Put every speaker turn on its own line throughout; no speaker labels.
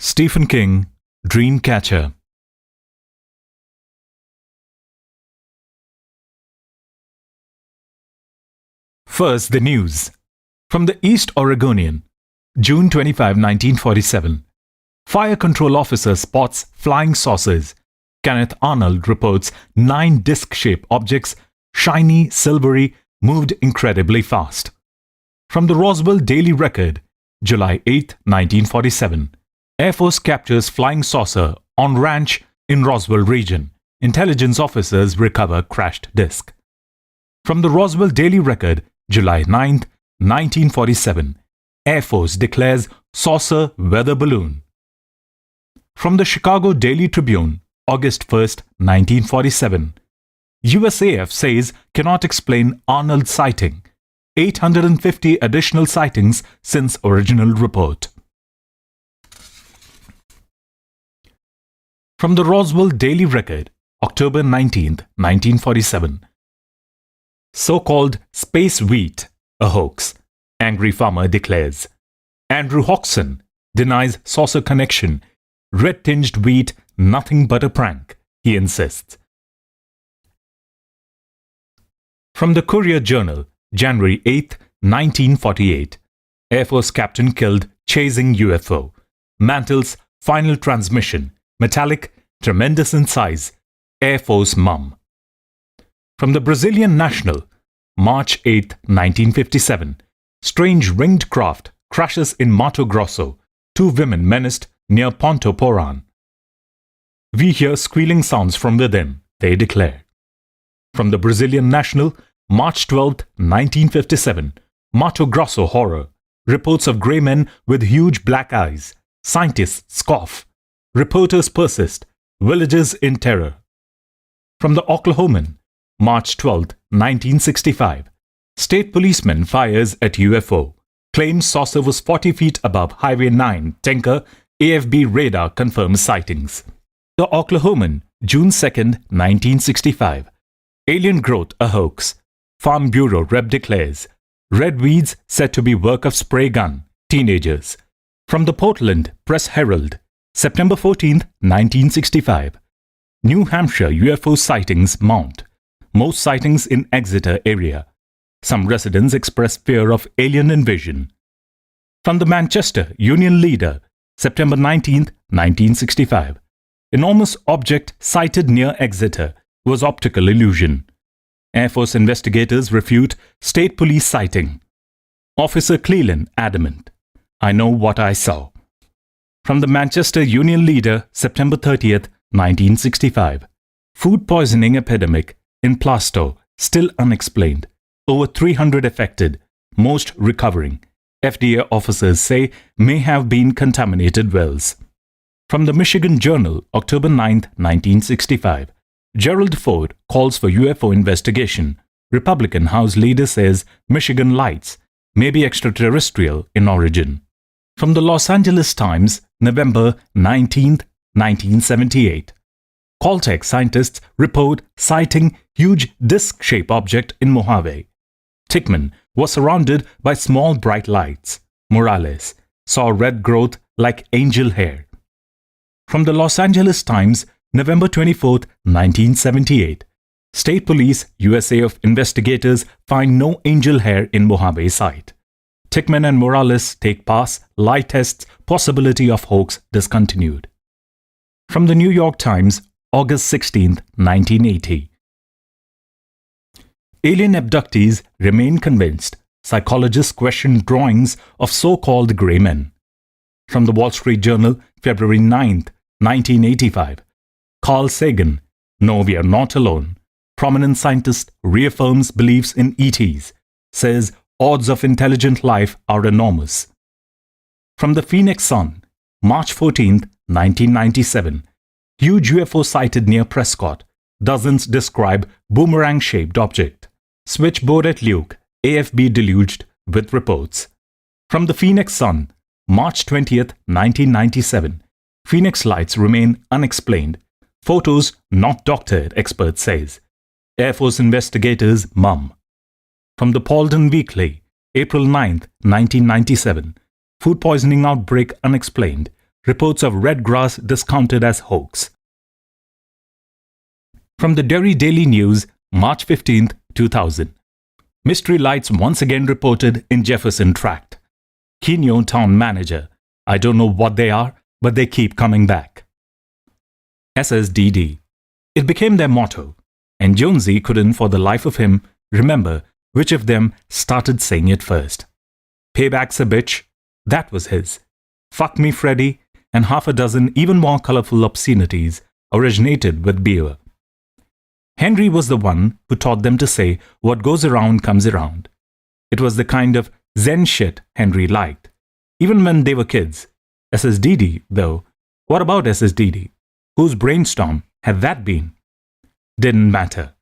Stephen King, Dreamcatcher. First, the news. From the East Oregonian, June 25, 1947. Fire control officer spots flying saucers. Kenneth Arnold reports 9 disc-shaped objects, shiny, silvery, moved incredibly fast. From the Roswell Daily Record, July 8, 1947. Air Force captures flying saucer on ranch in Roswell region. Intelligence officers recover crashed disc. From the Roswell Daily Record, July 9, 1947. Air Force declares saucer weather balloon. From the Chicago Daily Tribune, August 1, 1947. USAF says cannot explain Arnold sighting. 850 additional sightings since original report. From the Roswell Daily Record, October 19, 1947. So-called space wheat, a hoax, angry farmer declares. Andrew Hodgson denies saucer connection. Red-tinged wheat, nothing but a prank, he insists. From the Courier Journal, January 8, 1948. Air Force captain killed chasing UFO. Mantle's final transmission. Metallic, tremendous in size. Air Force mum. From the Brazilian National, March 8, 1957. Strange ringed craft crashes in Mato Grosso. 2 women menaced near Ponto Porã. We hear squealing sounds from within, they declare. From the Brazilian National, March 12, 1957. Mato Grosso horror. Reports of grey men with huge black eyes. Scientists scoff. Reporters persist. Villages in terror. From the Oklahoman, March 12, 1965. State policeman fires at UFO. Claims saucer was 40 feet above Highway 9, Tinker. AFB radar confirms sightings. The Oklahoman, June 2, 1965. Alien growth a hoax. Farm Bureau rep declares. Red weeds said to be work of spray gun. Teenagers. From the Portland Press Herald, September 14, 1965. New Hampshire UFO sightings mount. Most sightings in Exeter area. Some residents express fear of alien invasion. From the Manchester Union Leader, September 19, 1965. Enormous object sighted near Exeter was optical illusion. Air Force investigators refute state police sighting. Officer Cleland adamant. I know what I saw. From the Manchester Union Leader, September 30, 1965. Food poisoning epidemic in Plaistow still unexplained. Over 300 affected, most recovering. FDA officers say may have been contaminated wells. From the Michigan Journal, October 9, 1965. Gerald Ford calls for UFO investigation. Republican House leader says Michigan lights may be extraterrestrial in origin. From the Los Angeles Times, November 19, 1978. Caltech scientists report sighting huge disc-shaped object in Mojave. Tickman was surrounded by small bright lights. Morales saw red growth like angel hair. From the Los Angeles Times, November 24, 1978. State Police, USAF investigators find no angel hair in Mojave site. Tickman and Morales take pass, lie tests, possibility of hoax discontinued. From the New York Times, August 16, 1980. Alien abductees remain convinced. Psychologists question drawings of so-called grey men. From the Wall Street Journal, February 9, 1985. Carl Sagan, no, we are not alone. Prominent scientist reaffirms beliefs in ETs. Says odds of intelligent life are enormous. From the Phoenix Sun, March 14, 1997. Huge UFO sighted near Prescott. Dozens describe boomerang-shaped object. Switchboard at Luke. AFB deluged with reports. From the Phoenix Sun, March 20, 1997. Phoenix lights remain unexplained. Photos not doctored, expert says. Air Force investigators mum. From the Paulden Weekly, April 9, 1997. Food poisoning outbreak unexplained. reports of red grass discounted as hoax. From the Derry Daily News, March 15, 2000. Mystery lights once again reported in Jefferson Tract. Kenyo town manager. I don't know what they are, but they keep coming back. SSDD. It became their motto, and Jonesy couldn't for the life of him remember which of them started saying it first. Payback's a bitch. That was his. Fuck me Freddy, and half a dozen even more colorful obscenities originated with Beaver. Henry was the one who taught them to say what goes around comes around. It was the kind of Zen shit Henry liked, even when they were kids. SSDD, though, what about SSDD? Whose brainstorm had that been? Didn't matter.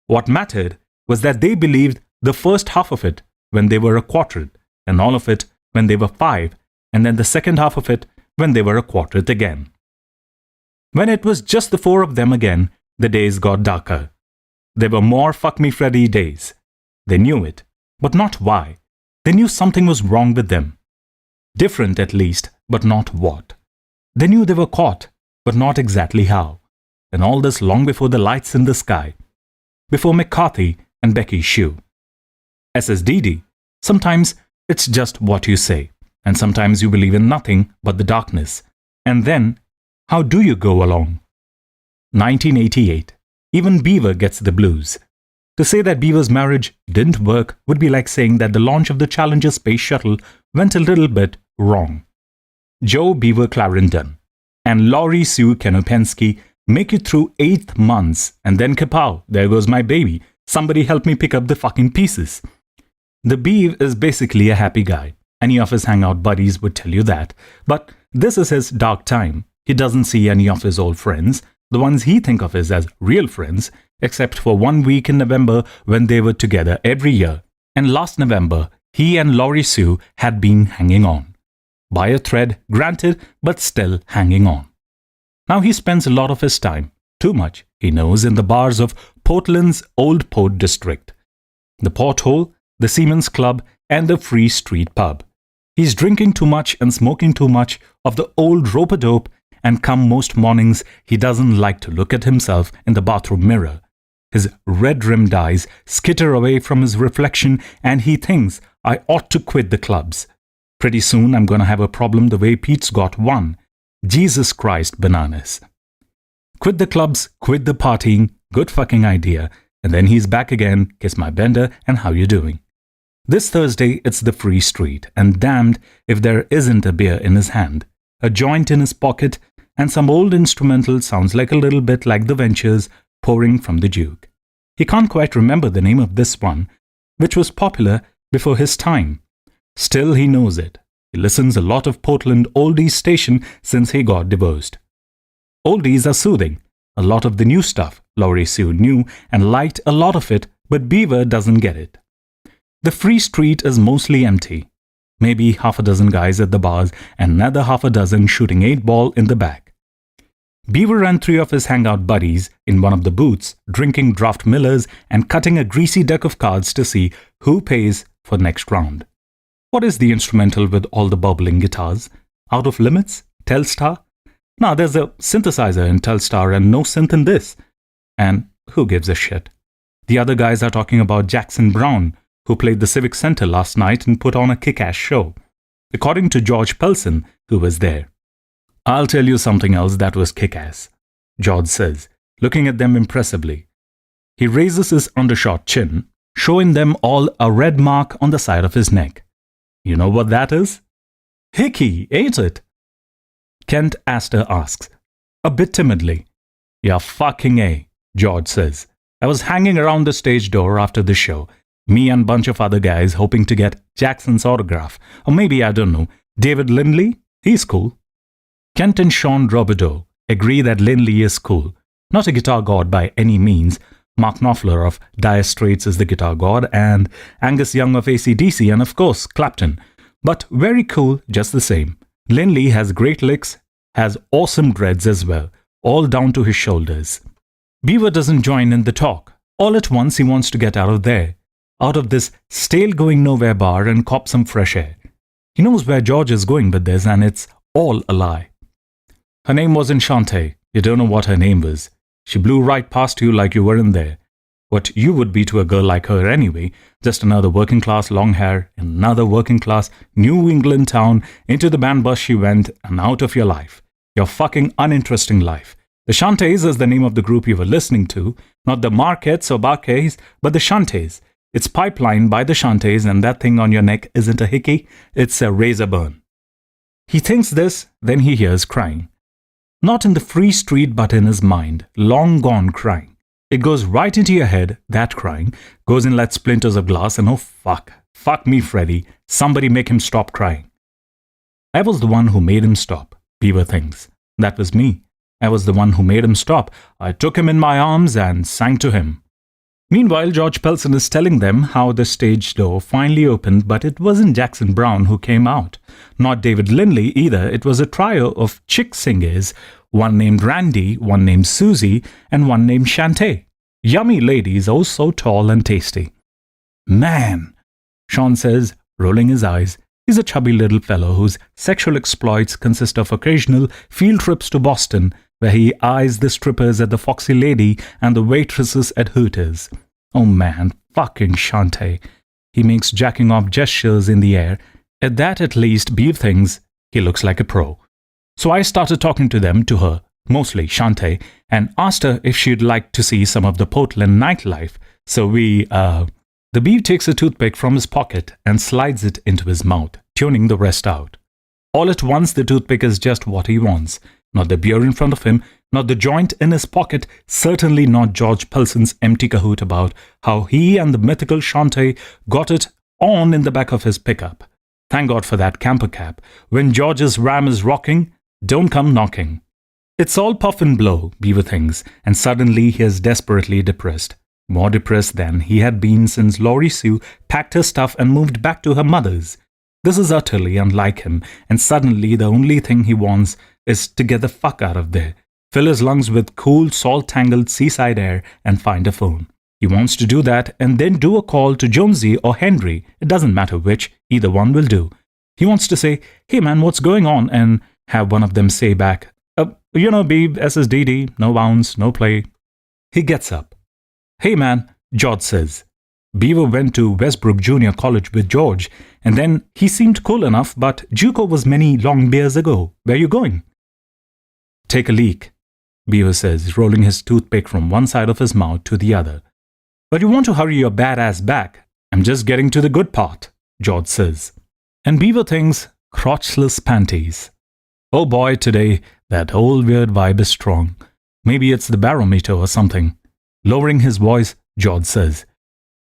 What mattered was that they believed the first half of it when they were a quartet, and all of it when they were 5, and then the second half of it when they were a quartet again. When it was just the 4 of them again, the days got darker. There were more Fuck Me Freddy days. They knew it, but not why. They knew something was wrong with them. Different at least, but not what. They knew they were caught, but not exactly how. And all this long before the lights in the sky. Before McCarthy and Becky Shue. SSDD, sometimes it's just what you say, and sometimes you believe in nothing but the darkness. And then, how do you go along? 1988. Even Beaver gets the blues. To say that Beaver's marriage didn't work would be like saying that the launch of the Challenger space shuttle went a little bit wrong. Joe Beaver Clarendon and Laurie Sue Kenopensky make it through 8 months, and then kapow, there goes my baby. Somebody help me pick up the fucking pieces. The Beav is basically a happy guy. Any of his hangout buddies would tell you that. But this is his dark time. He doesn't see any of his old friends, the ones he thinks of as real friends, except for 1 week in November when they were together every year. And last November, he and Laurie Sue had been hanging on. By a thread, granted, but still hanging on. Now he spends a lot of his time, too much, he knows, in the bars of Portland's Old Port District. The Porthole, the Seamen's Club, and the Free Street Pub. He's drinking too much and smoking too much of the old rope-a-dope, and come most mornings he doesn't like to look at himself in the bathroom mirror. His red-rimmed eyes skitter away from his reflection, and he thinks, I ought to quit the clubs. Pretty soon I'm gonna have a problem the way Pete's got one. Jesus Christ bananas. Quit the clubs, quit the partying, good fucking idea. And then he's back again, kiss my bender, and how you doing? This Thursday it's the Free Street, and damned if there isn't a beer in his hand, a joint in his pocket, and some old instrumental sounds like a little bit like The Ventures pouring from the Duke. He can't quite remember the name of this one, which was popular before his time. Still he knows it. He listens a lot of Portland oldies station since he got divorced. Oldies are soothing. A lot of the new stuff Laurie Sue knew and liked a lot of it, but Beaver doesn't get it. The Free Street is mostly empty. Maybe half a dozen guys at the bars and another half a dozen shooting 8-ball in the back. Beaver and 3 of his hangout buddies in one of the booths drinking draft Millers and cutting a greasy deck of cards to see who pays for next round. What is the instrumental with all the bubbling guitars? Out of Limits? Telstar? Now there's a synthesizer in Telstar and no synth in this. And who gives a shit? The other guys are talking about Jackson Brown, who played the Civic Center last night and put on a kick-ass show, according to George Pelson, who was there. I'll tell you something else that was kick-ass, George says, looking at them impressively. He raises his undershot chin, showing them all a red mark on the side of his neck. You know what that is? Hickey, ain't it? Kent Astor asks, a bit timidly. Yeah, fucking A, George says. I was hanging around the stage door after the show, me and a bunch of other guys hoping to get Jackson's autograph. Or maybe, I don't know, David Lindley? He's cool. Kent and Sean Robideau agree that Lindley is cool. Not a guitar god by any means. Mark Knopfler of Dire Straits is the guitar god, and Angus Young of AC/DC, and of course Clapton. But very cool just the same. Lindley has great licks, has awesome dreads as well, all down to his shoulders. Beaver doesn't join in the talk. All at once he wants to get out of there, out of this stale going nowhere bar and cop some fresh air. He knows where George is going with this, and it's all a lie. Her name wasn't Shantae. You don't know what her name was. She blew right past you like you weren't there. What you would be to a girl like her anyway, just another working class long hair in another working class New England town. Into the band bus she went and out of your life. Your fucking uninteresting life. The Shantaes is the name of the group you were listening to, not the Marquettes or Barcays, but the Shantaes. It's pipelined by the Shantaes, and that thing on your neck isn't a hickey, it's a razor burn. He thinks this, then he hears crying. Not in the free street, but in his mind, long gone crying. It goes right into your head, that crying, goes in like splinters of glass, and oh fuck me Freddy, somebody make him stop crying. I was the one who made him stop, Beaver thinks. That was me. I was the one who made him stop. I took him in my arms and sang to him. Meanwhile, George Pelson is telling them how the stage door finally opened, but it wasn't Jackson Browne who came out. Not David Lindley either. It was a trio of chick singers, one named Randy, one named Susie, and one named Shantae. Yummy ladies, oh so tall and tasty. Man, Sean says, rolling his eyes. He's a chubby little fellow whose sexual exploits consist of occasional field trips to Boston, where he eyes the strippers at the Foxy Lady and the waitresses at Hooters. Oh man, fucking Shantae. He makes jacking off gestures in the air. At that at least, Beav thinks he looks like a pro. So I started talking to her, mostly Shantae, and asked her if she'd like to see some of the Portland nightlife. So the Beav takes a toothpick from his pocket and slides it into his mouth, tuning the rest out. All at once, the toothpick is just what he wants. Not the beer in front of him, not the joint in his pocket, certainly not George Pelson's empty cahoot about how he and the mythical Shantae got it on in the back of his pickup. Thank God for that camper cap. When George's ram is rocking, don't come knocking. It's all puff and blow, Beaver thinks, and suddenly he is desperately depressed. More depressed than he had been since Laurie Sue packed her stuff and moved back to her mother's. This is utterly unlike him, and suddenly the only thing he wants is to get the fuck out of there, fill his lungs with cool, salt-tangled seaside air, and find a phone. He wants to do that and then do a call to Jonesy or Henry. It doesn't matter which, either one will do. He wants to say, "Hey man, what's going on?" and have one of them say back, Beeb, SSDD, no bounce, no play. He gets up. "Hey man," George says. Beaver went to Westbrook Junior College with George, and then he seemed cool enough, but JUCO was many long beers ago. Where you going? "Take a leak," Beaver says, rolling his toothpick from one side of his mouth to the other. "But you want to hurry your badass back. I'm just getting to the good part," George says. And Beaver thinks, crotchless panties. Oh boy, today, that whole weird vibe is strong. Maybe it's the barometer or something. Lowering his voice, George says,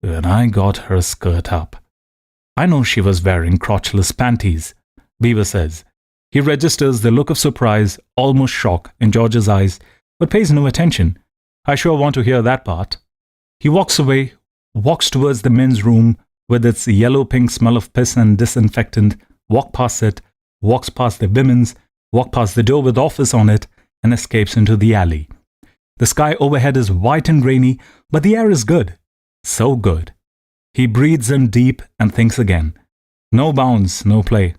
"When I got her skirt up." "I know she was wearing crotchless panties," Beaver says. He registers the look of surprise, almost shock, in George's eyes, but pays no attention. "I sure want to hear that part." He walks away, walks towards the men's room with its yellow-pink smell of piss and disinfectant, walks past it, walks past the women's, walks past the door with office on it, and escapes into the alley. The sky overhead is white and rainy, but the air is good. So good. He breathes in deep and thinks again. No bounce, no play.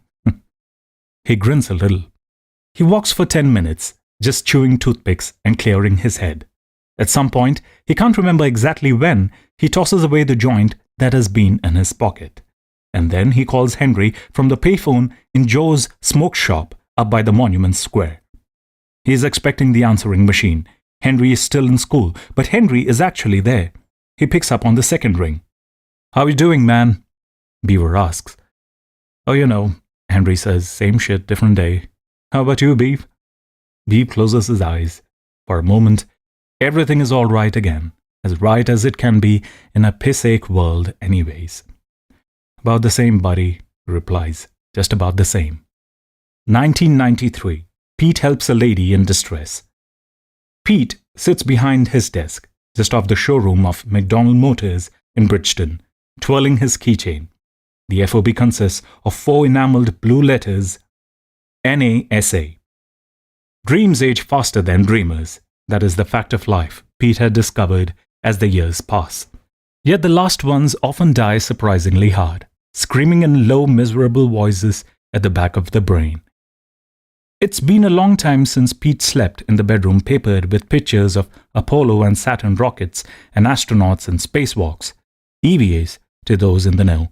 He grins a little. He walks for 10 minutes, just chewing toothpicks and clearing his head. At some point, he can't remember exactly when, he tosses away the joint that has been in his pocket. And then he calls Henry from the payphone in Joe's smoke shop up by the Monument Square. He is expecting the answering machine. Henry is still in school, but Henry is actually there. He picks up on the second ring. "How you doing, man?" Beaver asks. "Oh, Henry says, "same shit, different day. How about you, Beav?" Beav closes his eyes. For a moment, everything is all right again, as right as it can be in a piss-ache world anyways. "About the same, buddy," he replies. "Just about the same." 1993. Pete helps a lady in distress. Pete sits behind his desk, just off the showroom of McDonald Motors in Bridgeton, twirling his keychain. The FOB consists of 4 enameled blue letters, NASA. Dreams age faster than dreamers. That is the fact of life, Pete had discovered as the years pass. Yet the last ones often die surprisingly hard, screaming in low, miserable voices at the back of the brain. It's been a long time since Pete slept in the bedroom papered with pictures of Apollo and Saturn rockets and astronauts and spacewalks, EVAs to those in the know,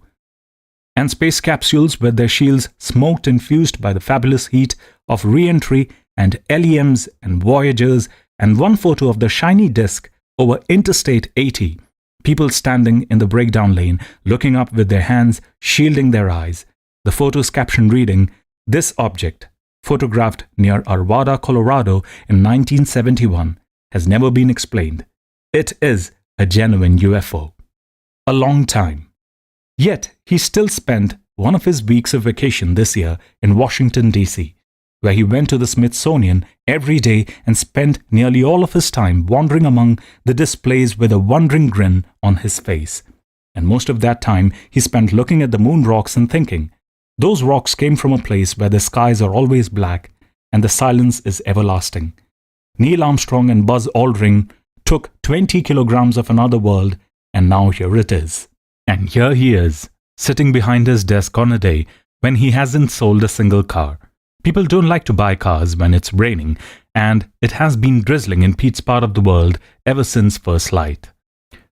and space capsules with their shields smoked and fused by the fabulous heat of re-entry and LEMs and Voyagers, and one photo of the shiny disk over Interstate 80, people standing in the breakdown lane looking up with their hands shielding their eyes. The photo's caption reading, "This object, photographed near Arvada, Colorado in 1971, has never been explained. It is a genuine UFO." A long time. Yet, he still spent one of his weeks of vacation this year in Washington, D.C., where he went to the Smithsonian every day and spent nearly all of his time wandering among the displays with a wondering grin on his face. And most of that time he spent looking at the moon rocks and thinking, those rocks came from a place where the skies are always black and the silence is everlasting. Neil Armstrong and Buzz Aldrin took 20 kilograms of another world, and now here it is. And here he is, sitting behind his desk on a day when he hasn't sold a single car. People don't like to buy cars when it's raining, and it has been drizzling in Pete's part of the world ever since first light.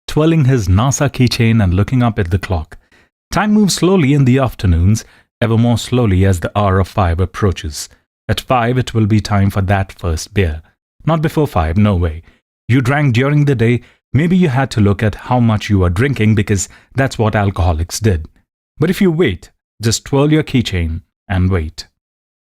Twirling his NASA keychain and looking up at the clock. Time moves slowly in the afternoons, ever more slowly as the hour of 5 approaches. At 5 it will be time for that first beer. Not before 5, no way. You drank during the day, maybe you had to look at how much you were drinking because that's what alcoholics did. But if you wait, just twirl your keychain and wait.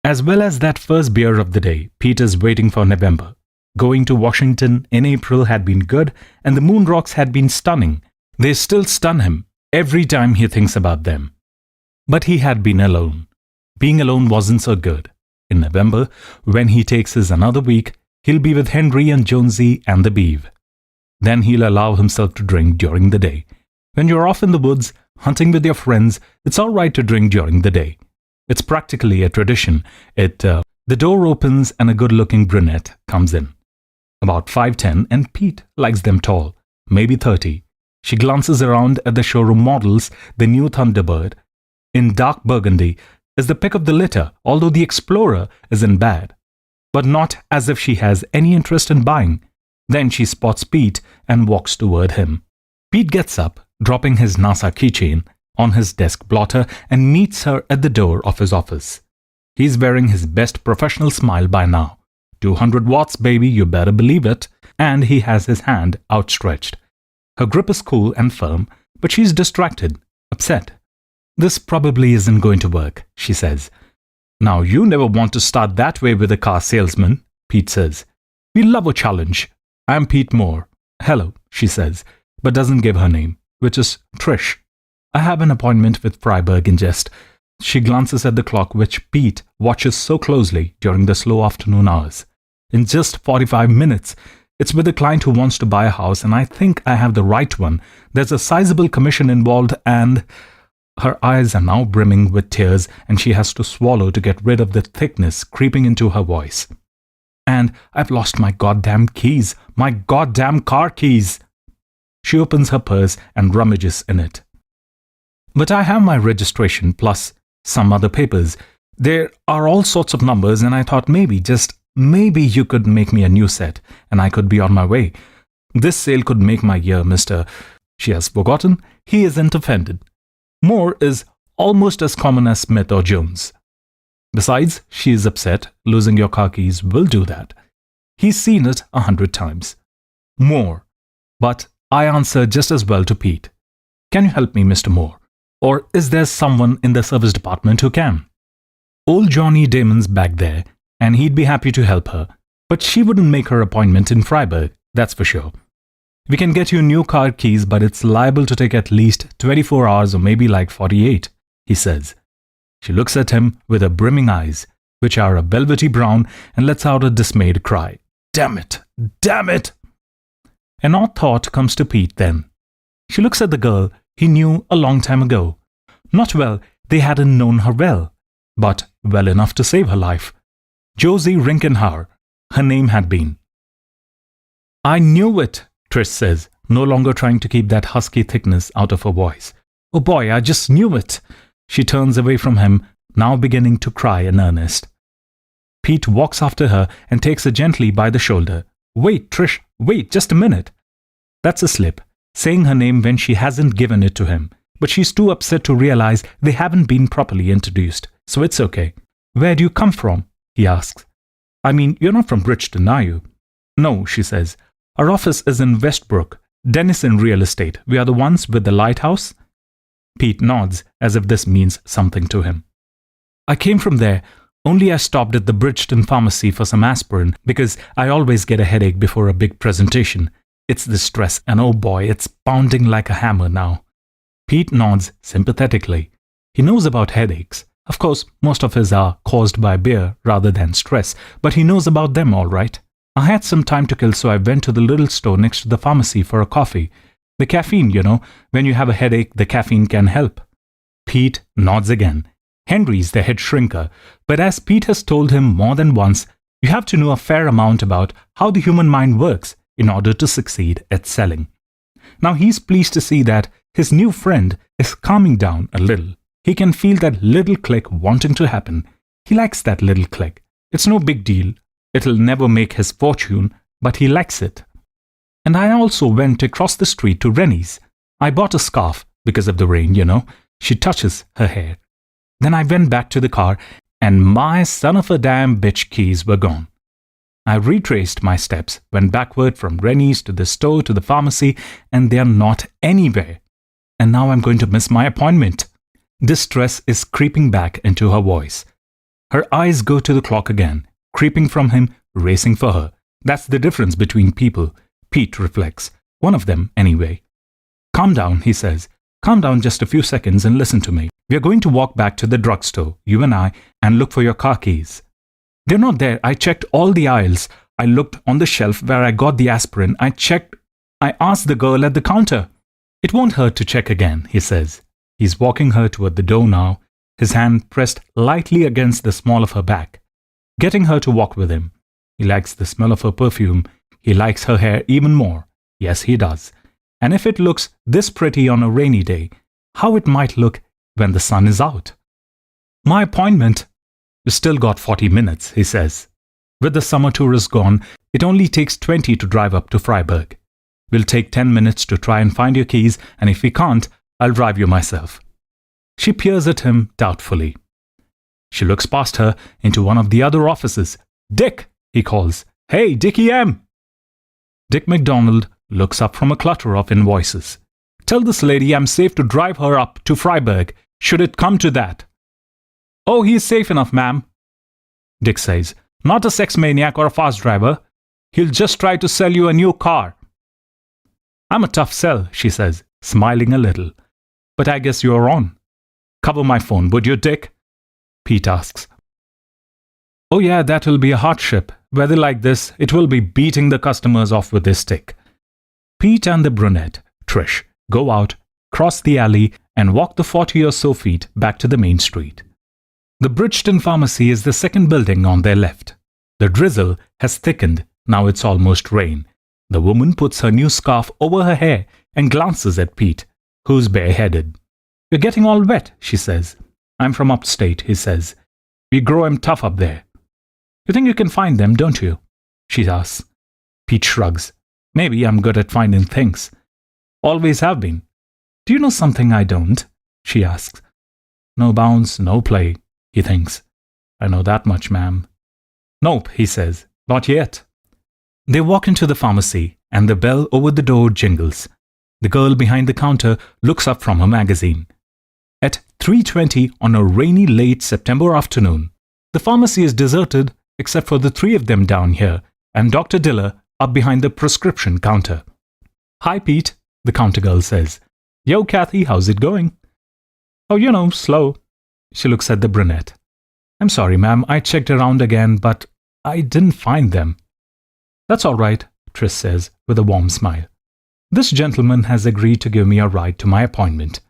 As well as that first beer of the day, Pete is waiting for November. Going to Washington in April had been good, and the moon rocks had been stunning. They still stun him every time he thinks about them. But he had been alone. Being alone wasn't so good. In November, when he takes his another week, he'll be with Henry and Jonesy and the Beeve. Then he'll allow himself to drink during the day. When you're off in the woods, hunting with your friends, it's all right to drink during the day. It's practically a tradition. The door opens and a good-looking brunette comes in. About 5'10", and Pete likes them tall, maybe 30. She glances around at the showroom models. The new Thunderbird, in dark burgundy, is the pick of the litter, although the Explorer isn't bad. But not as if she has any interest in buying. Then she spots Pete and walks toward him. Pete gets up, dropping his NASA keychain on his desk blotter, and meets her at the door of his office. He's wearing his best professional smile by now. 200 watts, baby, you better believe it. And he has his hand outstretched. Her grip is cool and firm, but she's distracted, upset. "This probably isn't going to work," she says. "Now, you never want to start that way with a car salesman," Pete says. "We love a challenge. I'm Pete Moore." "Hello," she says, but doesn't give her name, which is Trish. "I have an appointment with Freiberg in jest." She glances at the clock, which Pete watches so closely during the slow afternoon hours. "In just 45 minutes. It's with a client who wants to buy a house, and I think I have the right one. There's a sizable commission involved, and..." Her eyes are now brimming with tears, and she has to swallow to get rid of the thickness creeping into her voice. "And I've lost my goddamn keys. My goddamn car keys." She opens her purse and rummages in it. "But I have my registration plus some other papers. There are all sorts of numbers, and I thought maybe, just maybe you could make me a new set, and I could be on my way. This sale could make my year, Mr." She has forgotten he isn't offended. Moore is almost as common as Smith or Jones. Besides, she is upset. Losing your car keys will do that. He's seen it 100 times. Moore. But I answer just as well to Pete. "Can you help me, Mr. Moore? Or is there someone in the service department who can?" Old Johnny Damon's back there, and he'd be happy to help her, but she wouldn't make her appointment in Freiberg, that's for sure. "We can get you new car keys, but it's liable to take at least 24 hours or maybe like 48, he says. She looks at him with her brimming eyes, which are a velvety brown, and lets out a dismayed cry. "Damn it! Damn it!" An odd thought comes to Pete then. She looks at the girl he knew a long time ago. Not well, they hadn't known her well, but well enough to save her life. Josie Rinkenhauer, her name had been. "I knew it," Trish says, no longer trying to keep that husky thickness out of her voice. "Oh boy, I just knew it." She turns away from him, now beginning to cry in earnest. Pete walks after her and takes her gently by the shoulder. Wait, Trish, wait, just a minute. That's a slip, saying her name when she hasn't given it to him. But she's too upset to realize they haven't been properly introduced, so it's okay. Where do you come from? He asks. I mean, you're not from Bridgeton, are you? No, she says. Our office is in Westbrook, Denison Real Estate. We are the ones with the lighthouse. Pete nods as if this means something to him. I came from there, only I stopped at the Bridgeton pharmacy for some aspirin because I always get a headache before a big presentation. It's the stress, and oh boy, it's pounding like a hammer now. Pete nods sympathetically. He knows about headaches. Of course, most of his are caused by beer rather than stress, but he knows about them all right. I had some time to kill, so I went to the little store next to the pharmacy for a coffee. The caffeine, you know, when you have a headache, the caffeine can help. Pete nods again. Henry's the head shrinker, but as Pete has told him more than once, you have to know a fair amount about how the human mind works in order to succeed at selling. Now he's pleased to see that his new friend is calming down a little. He can feel that little click wanting to happen. He likes that little click. It's no big deal. It'll never make his fortune, but he likes it. And I also went across the street to Rennie's. I bought a scarf because of the rain, you know. She touches her hair. Then I went back to the car, and my son of a damn bitch keys were gone. I retraced my steps, went backward from Rennie's to the store to the pharmacy, and they're not anywhere. And now I'm going to miss my appointment. Distress is creeping back into her voice. Her eyes go to the clock again, creeping from him, racing for her. That's the difference between people, Pete reflects. One of them, anyway. Calm down, he says. Calm down just a few seconds and listen to me. We are going to walk back to the drugstore, you and I, and look for your car keys. They're not there. I checked all the aisles. I looked on the shelf where I got the aspirin. I asked the girl at the counter. It won't hurt to check again, he says. He's walking her toward the door now, his hand pressed lightly against the small of her back, getting her to walk with him. He likes the smell of her perfume. He likes her hair even more. Yes, he does. And if it looks this pretty on a rainy day, how it might look when the sun is out. My appointment. You still got 40 minutes, he says. With the summer tourists gone, it only takes 20 to drive up to Freiburg. We'll take 10 minutes to try and find your keys, and if we can't, I'll drive you myself. She peers at him doubtfully. She looks past her into one of the other offices. Dick, he calls. Hey, Dickie M. Dick MacDonald looks up from a clutter of invoices. Tell this lady I'm safe to drive her up to Freiburg, should it come to that. Oh, he's safe enough, ma'am. Dick says. Not a sex maniac or a fast driver. He'll just try to sell you a new car. I'm a tough sell, she says, smiling a little. But I guess you're on. Cover my phone, would you, Dick? Pete asks. Oh yeah, that will be a hardship. Weather like this, it will be beating the customers off with this stick. Pete and the brunette, Trish, go out, cross the alley, and walk the 40 or so feet back to the main street. The Bridgeton Pharmacy is the second building on their left. The drizzle has thickened, now it's almost rain. The woman puts her new scarf over her hair and glances at Pete, who's bareheaded. You're getting all wet, she says. I'm from upstate, he says. We grow 'em tough up there. You think you can find them, don't you? She asks. Pete shrugs. Maybe I'm good at finding things. Always have been. Do you know something I don't? She asks. No bounds, no play, he thinks. I know that much, ma'am. Nope, he says. Not yet. They walk into the pharmacy, and the bell over the door jingles. The girl behind the counter looks up from her magazine. At 3:20 on a rainy late September afternoon, the pharmacy is deserted except for the three of them down here and Dr. Diller up behind the prescription counter. Hi, Pete, the counter girl says. Yo, Kathy, how's it going? Oh, you know, slow. She looks at the brunette. I'm sorry, ma'am, I checked around again, but I didn't find them. That's all right, Trish says with a warm smile. This gentleman has agreed to give me a ride to my appointment.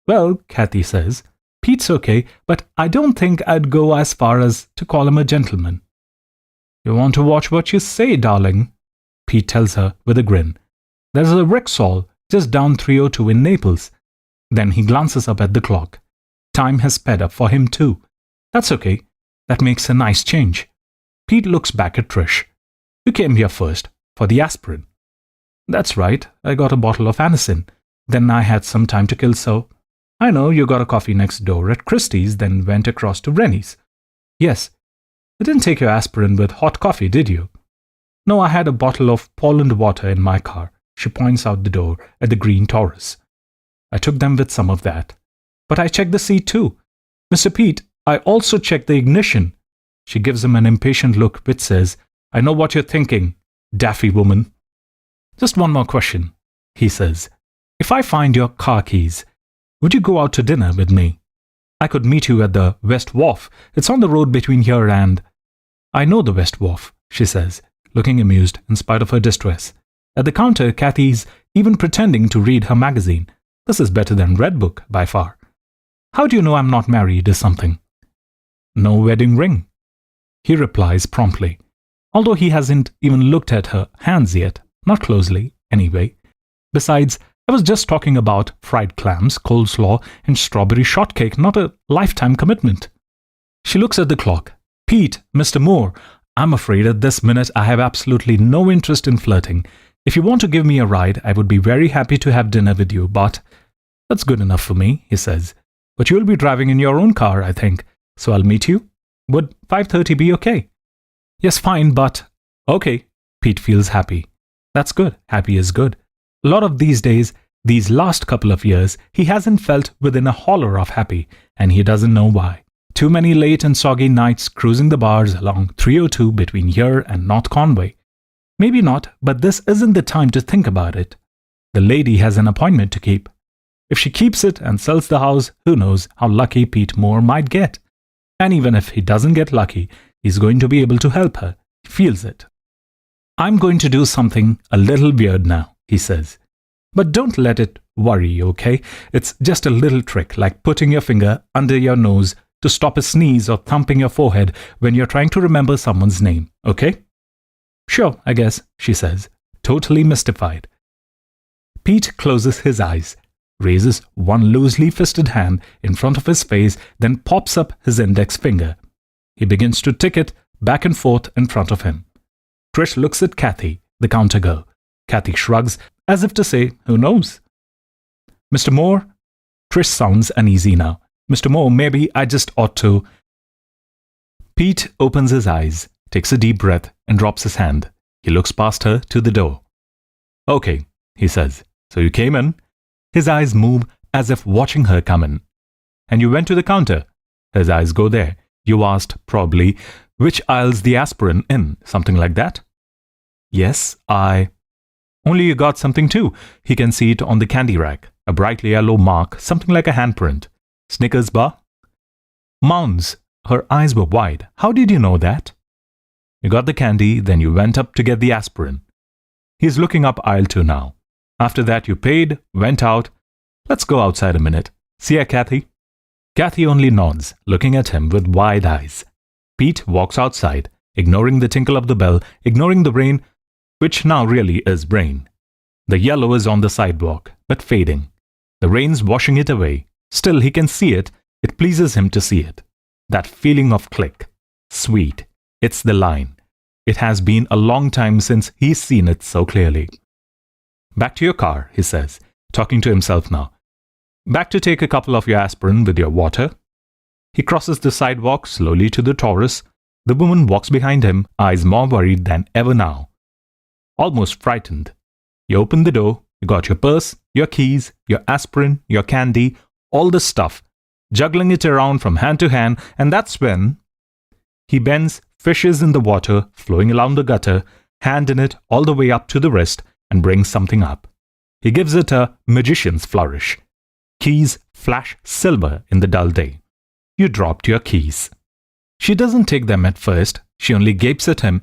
Well, Kathy says, Pete's okay, but I don't think I'd go as far as to call him a gentleman. You want to watch what you say, darling, Pete tells her with a grin. There's a Rexall just down 302 in Naples. Then he glances up at the clock. Time has sped up for him too. That's okay. That makes a nice change. Pete looks back at Trish. You came here first, for the aspirin. That's right, I got a bottle of Anacin. Then I had some time to kill, so... I know you got a coffee next door at Christie's, then went across to Rennie's. Yes. You didn't take your aspirin with hot coffee, did you? No, I had a bottle of Poland water in my car. She points out the door at the green Taurus. I took them with some of that. But I checked the seat too. Mr. Pete, I also checked the ignition. She gives him an impatient look which says, I know what you're thinking, daffy woman. Just one more question, he says. If I find your car keys, would you go out to dinner with me? I could meet you at the West Wharf. It's on the road between here and... I know the West Wharf, she says, looking amused in spite of her distress. At the counter, Kathy's even pretending to read her magazine. This is better than Redbook, by far. How do you know I'm not married or something? No wedding ring, he replies promptly, although he hasn't even looked at her hands yet, not closely, anyway. Besides, I was just talking about fried clams, coleslaw, and strawberry shortcake, not a lifetime commitment. She looks at the clock. Pete, Mr. Moore, I'm afraid at this minute I have absolutely no interest in flirting. If you want to give me a ride, I would be very happy to have dinner with you, but... That's good enough for me, he says. But you'll be driving in your own car, I think, so I'll meet you. Would 5:30 be okay? Yes, fine, but... Okay, Pete feels happy. That's good. Happy is good. A lot of these days, these last couple of years, he hasn't felt within a holler of happy, and he doesn't know why. Too many late and soggy nights cruising the bars along 302 between here and North Conway. Maybe not, but this isn't the time to think about it. The lady has an appointment to keep. If she keeps it and sells the house, who knows how lucky Pete Moore might get. And even if he doesn't get lucky, he's going to be able to help her. He feels it. I'm going to do something a little weird now, he says. But don't let it worry you, okay? It's just a little trick, like putting your finger under your nose to stop a sneeze or thumping your forehead when you're trying to remember someone's name, okay? Sure, I guess, she says, totally mystified. Pete closes his eyes, raises one loosely fisted hand in front of his face, then pops up his index finger. He begins to tick it back and forth in front of him. Trish looks at Kathy, the counter girl. Kathy shrugs, as if to say, who knows? Mr. Moore? Trish sounds uneasy now. Mr. Moore, maybe I just ought to... Pete opens his eyes, takes a deep breath, and drops his hand. He looks past her to the door. Okay, he says. So you came in? His eyes move as if watching her come in. And you went to the counter? His eyes go there. You asked, probably, which aisle's the aspirin in, something like that? Yes, Only you got something too. He can see it on the candy rack. A bright yellow mark, something like a handprint. Snickers bar? Mounds. Her eyes were wide. How did you know that? You got the candy, then you went up to get the aspirin. He's looking up aisle 2 now. After that you paid, went out. Let's go outside a minute. See ya, Kathy? Kathy only nods, looking at him with wide eyes. Pete walks outside, ignoring the tinkle of the bell, ignoring the rain, which now really is rain. The yellow is on the sidewalk, but fading. The rain's washing it away. Still, he can see it. It pleases him to see it. That feeling of click. Sweet. It's the line. It has been a long time since he's seen it so clearly. Back to your car, he says, talking to himself now. Back to take a couple of your aspirin with your water. He crosses the sidewalk slowly to the Taurus. The woman walks behind him, eyes more worried than ever now. Almost frightened. You open the door, you got your purse, your keys, your aspirin, your candy, all the stuff, juggling it around from hand to hand, and that's when he bends, fishes in the water flowing along the gutter, hand in it all the way up to the wrist, and brings something up. He gives it a magician's flourish. Keys flash silver in the dull day. You dropped your keys. She doesn't take them at first. She only gapes at him,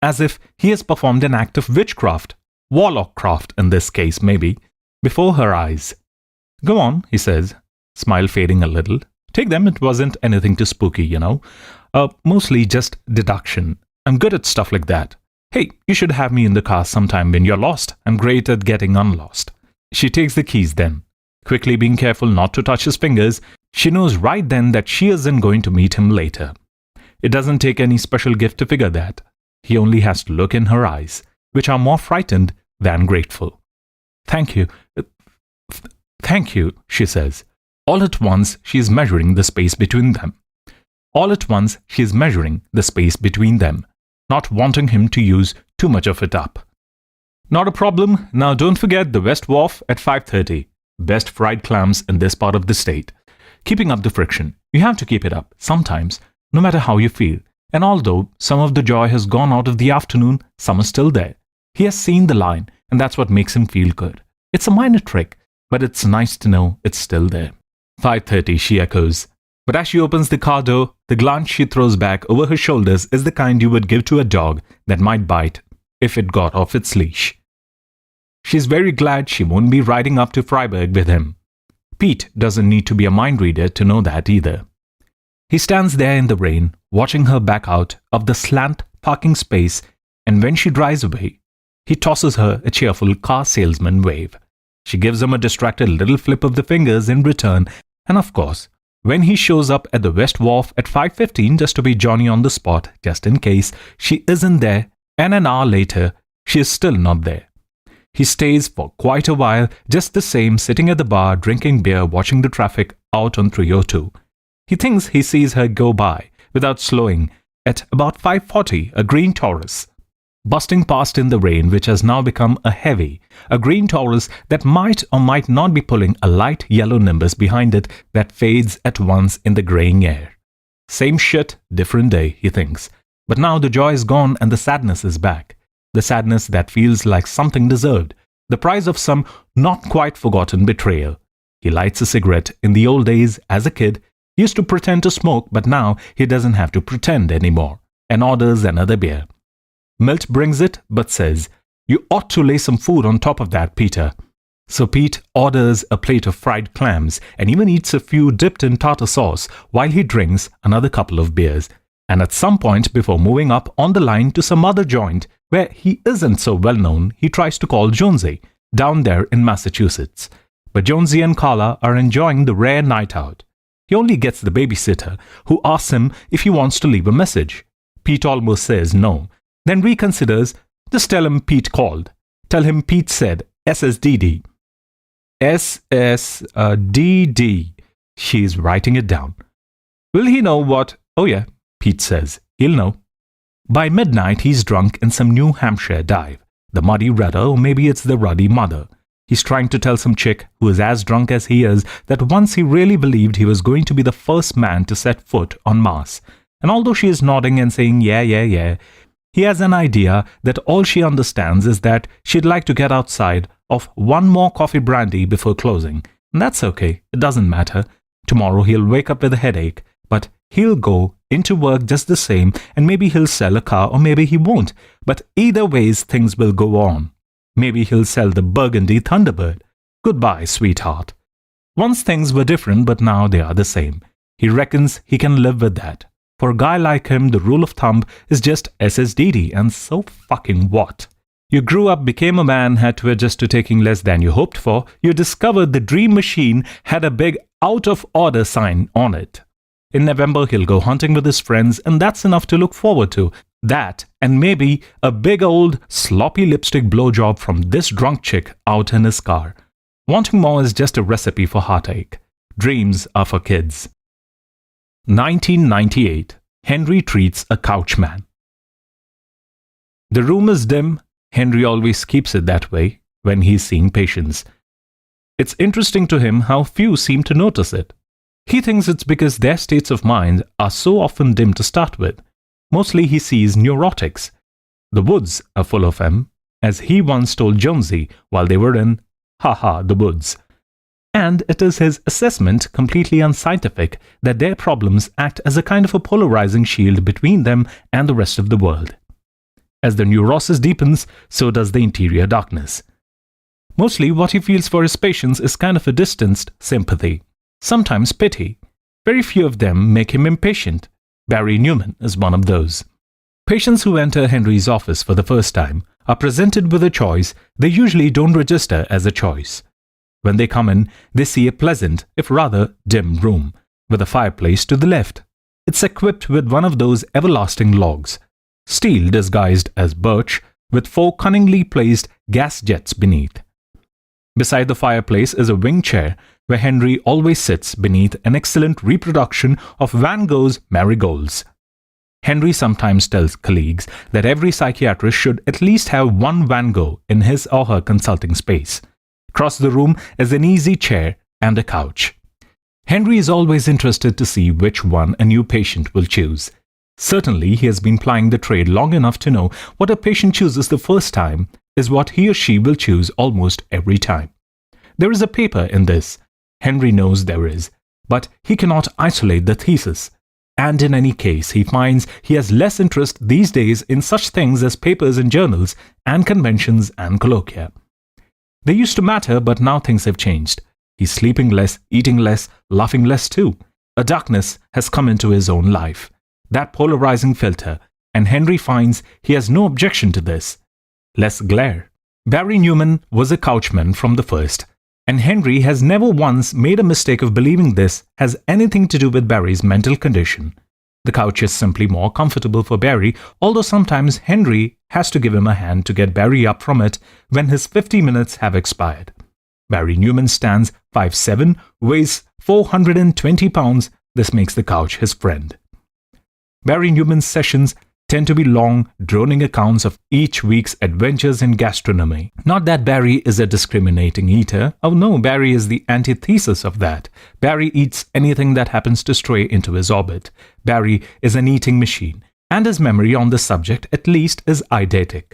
as if he has performed an act of witchcraft, warlockcraft in this case maybe, before her eyes. Go on, he says, smile fading a little. Take them, it wasn't anything too spooky, you know. Mostly just deduction. I'm good at stuff like that. Hey, you should have me in the car sometime when you're lost. I'm great at getting unlost. She takes the keys then. Quickly being careful not to touch his fingers, she knows right then that she isn't going to meet him later. It doesn't take any special gift to figure that. He only has to look in her eyes, which are more frightened than grateful. Thank you. Thank you, she says. All at once, she is measuring the space between them. All at once, she is measuring the space between them, not wanting him to use too much of it up. Not a problem. Now don't forget the West Wharf at 5:30. Best fried clams in this part of the state. Keeping up the friction. You have to keep it up, sometimes, no matter how you feel. And although some of the joy has gone out of the afternoon, some is still there. He has seen the line, and that's what makes him feel good. It's a minor trick, but it's nice to know it's still there. 5:30, she echoes. But as she opens the car door, the glance she throws back over her shoulders is the kind you would give to a dog that might bite if it got off its leash. She's very glad she won't be riding up to Freiburg with him. Pete doesn't need to be a mind reader to know that either. He stands there in the rain, watching her back out of the slant parking space, and when she drives away, he tosses her a cheerful car salesman wave. She gives him a distracted little flip of the fingers in return, and of course, when he shows up at the West Wharf at 5:15 just to be Johnny on the spot, just in case she isn't there, and an hour later, she is still not there. He stays for quite a while, just the same, sitting at the bar, drinking beer, watching the traffic out on 302. He thinks he sees her go by, without slowing, at about 5:40, a green Taurus, busting past in the rain, which has now become a green Taurus that might or might not be pulling a light yellow nimbus behind it that fades at once in the graying air. Same shit, different day, he thinks. But now the joy is gone and the sadness is back. The sadness that feels like something deserved, the price of some not quite forgotten betrayal. He lights a cigarette. In the old days, as a kid, he used to pretend to smoke, but now he doesn't have to pretend anymore, and orders another beer. Milt brings it, but says, "You ought to lay some food on top of that, Peter." So Pete orders a plate of fried clams and even eats a few dipped in tartar sauce while he drinks another couple of beers. And at some point before moving up on the line to some other joint where he isn't so well known, he tries to call Jonesy, down there in Massachusetts. But Jonesy and Carla are enjoying the rare night out. He only gets the babysitter, who asks him if he wants to leave a message. Pete almost says no, then reconsiders. Just tell him Pete called. Tell him Pete said SSDD. SSDD. She's writing it down. Will he know what? Oh yeah, Pete says. He'll know. By midnight, he's drunk in some New Hampshire dive. The Muddy Rudder, or maybe it's the Ruddy Mother. He's trying to tell some chick who is as drunk as he is that once he really believed he was going to be the first man to set foot on Mars. And although she is nodding and saying yeah, he has an idea that all she understands is that she'd like to get outside of one more coffee brandy before closing. And that's okay. It doesn't matter. Tomorrow he'll wake up with a headache, but he'll go into work just the same, and maybe he'll sell a car or maybe he won't. But either ways, things will go on. Maybe he'll sell the Burgundy Thunderbird. Goodbye, sweetheart. Once things were different, but now they are the same. He reckons he can live with that. For a guy like him, the rule of thumb is just SSDD, and so fucking what? You grew up, became a man, had to adjust to taking less than you hoped for. You discovered the dream machine had a big out of order sign on it. In November, he'll go hunting with his friends, and that's enough to look forward to. That, and maybe a big old sloppy lipstick blowjob from this drunk chick out in his car. Wanting more is just a recipe for heartache. Dreams are for kids. 1998. Henry treats a couchman. The room is dim. Henry always keeps it that way when he's seeing patients. It's interesting to him how few seem to notice it. He thinks it's because their states of mind are so often dim to start with. Mostly he sees neurotics. The woods are full of them, as he once told Jonesy while they were in the woods. And it is his assessment, completely unscientific, that their problems act as a kind of a polarizing shield between them and the rest of the world. As the neurosis deepens, so does the interior darkness. Mostly what he feels for his patients is kind of a distanced sympathy. Sometimes pity. Very few of them make him impatient. Barry Newman is one of those. Patients who enter Henry's office for the first time are presented with a choice they usually don't register as a choice. When they come in, they see a pleasant, if rather dim room, with a fireplace to the left, It's equipped with one of those everlasting logs, steel disguised as birch, with 4 cunningly placed gas jets beneath. Beside the fireplace is a wing chair where Henry always sits beneath an excellent reproduction of Van Gogh's Marigolds. Henry sometimes tells colleagues that every psychiatrist should at least have one Van Gogh in his or her consulting space. Across the room is an easy chair and a couch. Henry is always interested to see which one a new patient will choose. Certainly, he has been plying the trade long enough to know what a patient chooses the first time is what he or she will choose almost every time. There is a paper in this. Henry knows there is, but he cannot isolate the thesis. And in any case, he finds he has less interest these days in such things as papers and journals and conventions and colloquia. They used to matter, but now things have changed. He's sleeping less, eating less, laughing less too. A darkness has come into his own life. That polarizing filter, and Henry finds he has no objection to this. Less glare. Barry Newman was a couchman from the first, and Henry has never once made a mistake of believing this has anything to do with Barry's mental condition. The couch is simply more comfortable for Barry, although sometimes Henry has to give him a hand to get Barry up from it when his 50 minutes have expired. Barry Newman stands 5'7", weighs 420 pounds. This makes the couch his friend. Barry Newman's sessions tend to be long, droning accounts of each week's adventures in gastronomy. Not that Barry is a discriminating eater. Oh no, Barry is the antithesis of that. Barry eats anything that happens to stray into his orbit. Barry is an eating machine, and his memory on the subject at least is eidetic.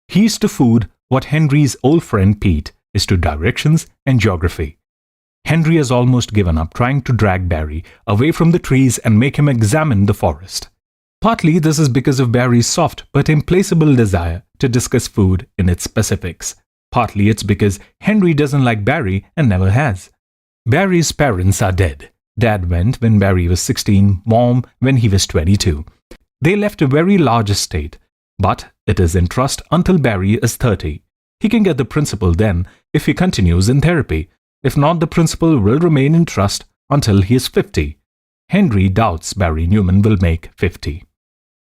He is to food what Henry's old friend Pete is to directions and geography. Henry has almost given up trying to drag Barry away from the trees and make him examine the forest. Partly this is because of Barry's soft but implacable desire to discuss food in its specifics. Partly it's because Henry doesn't like Barry and never has. Barry's parents are dead. Dad went when Barry was 16, Mom when he was 22. They left a very large estate, but it is in trust until Barry is 30. He can get the principal then if he continues in therapy. If not, the principal will remain in trust until he is 50. Henry doubts Barry Newman will make 50.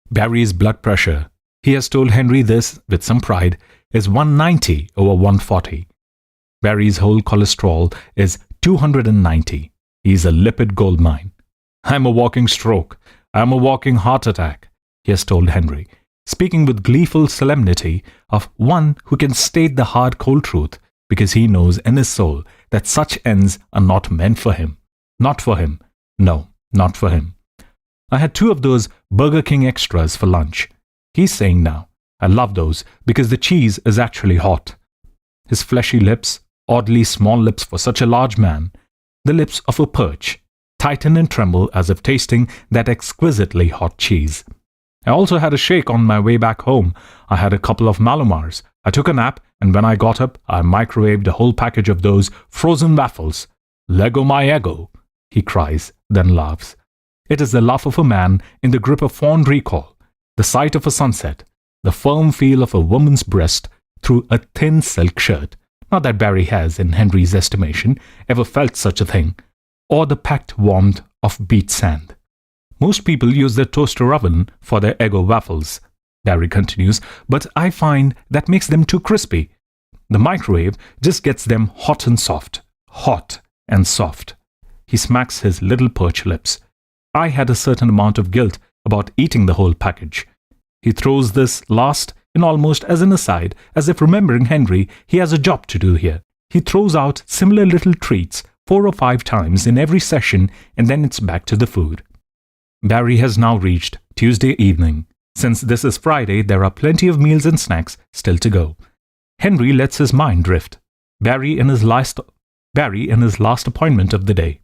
Barry's blood pressure, he has told Henry this with some pride, is 190 over 140. Barry's whole cholesterol is 290. He is a lipid goldmine. I'm a walking stroke. I'm a walking heart attack, he has told Henry, speaking with gleeful solemnity of one who can state the hard cold truth because he knows in his soul that such ends are not meant for him. Not for him. No, not for him. I had 2 of those Burger King extras for lunch. He's saying now, I love those because the cheese is actually hot. His fleshy lips, oddly small lips for such a large man, the lips of a perch, tighten and tremble as if tasting that exquisitely hot cheese. I also had a shake on my way back home. I had a couple of Malomars. I took a nap, and when I got up, I microwaved a whole package of those frozen waffles. Lego my ego, he cries, then laughs. It is the laugh of a man in the grip of fond recall, the sight of a sunset, the firm feel of a woman's breast through a thin silk shirt. Not that Barry has, in Henry's estimation, ever felt such a thing, or the packed warmth of beach sand. Most people use their toaster oven for their Eggo waffles, Barry continues, but I find that makes them too crispy. The microwave just gets them hot and soft. Hot and soft. He smacks his little perch lips. I had a certain amount of guilt about eating the whole package. He throws this last in almost as an aside, as if remembering Henry, he has a job to do here. He throws out similar little treats 4 or 5 times in every session, and then it's back to the food. Barry has now reached Tuesday evening. Since this is Friday, there are plenty of meals and snacks still to go. Henry lets his mind drift. Barry in his last appointment of the day.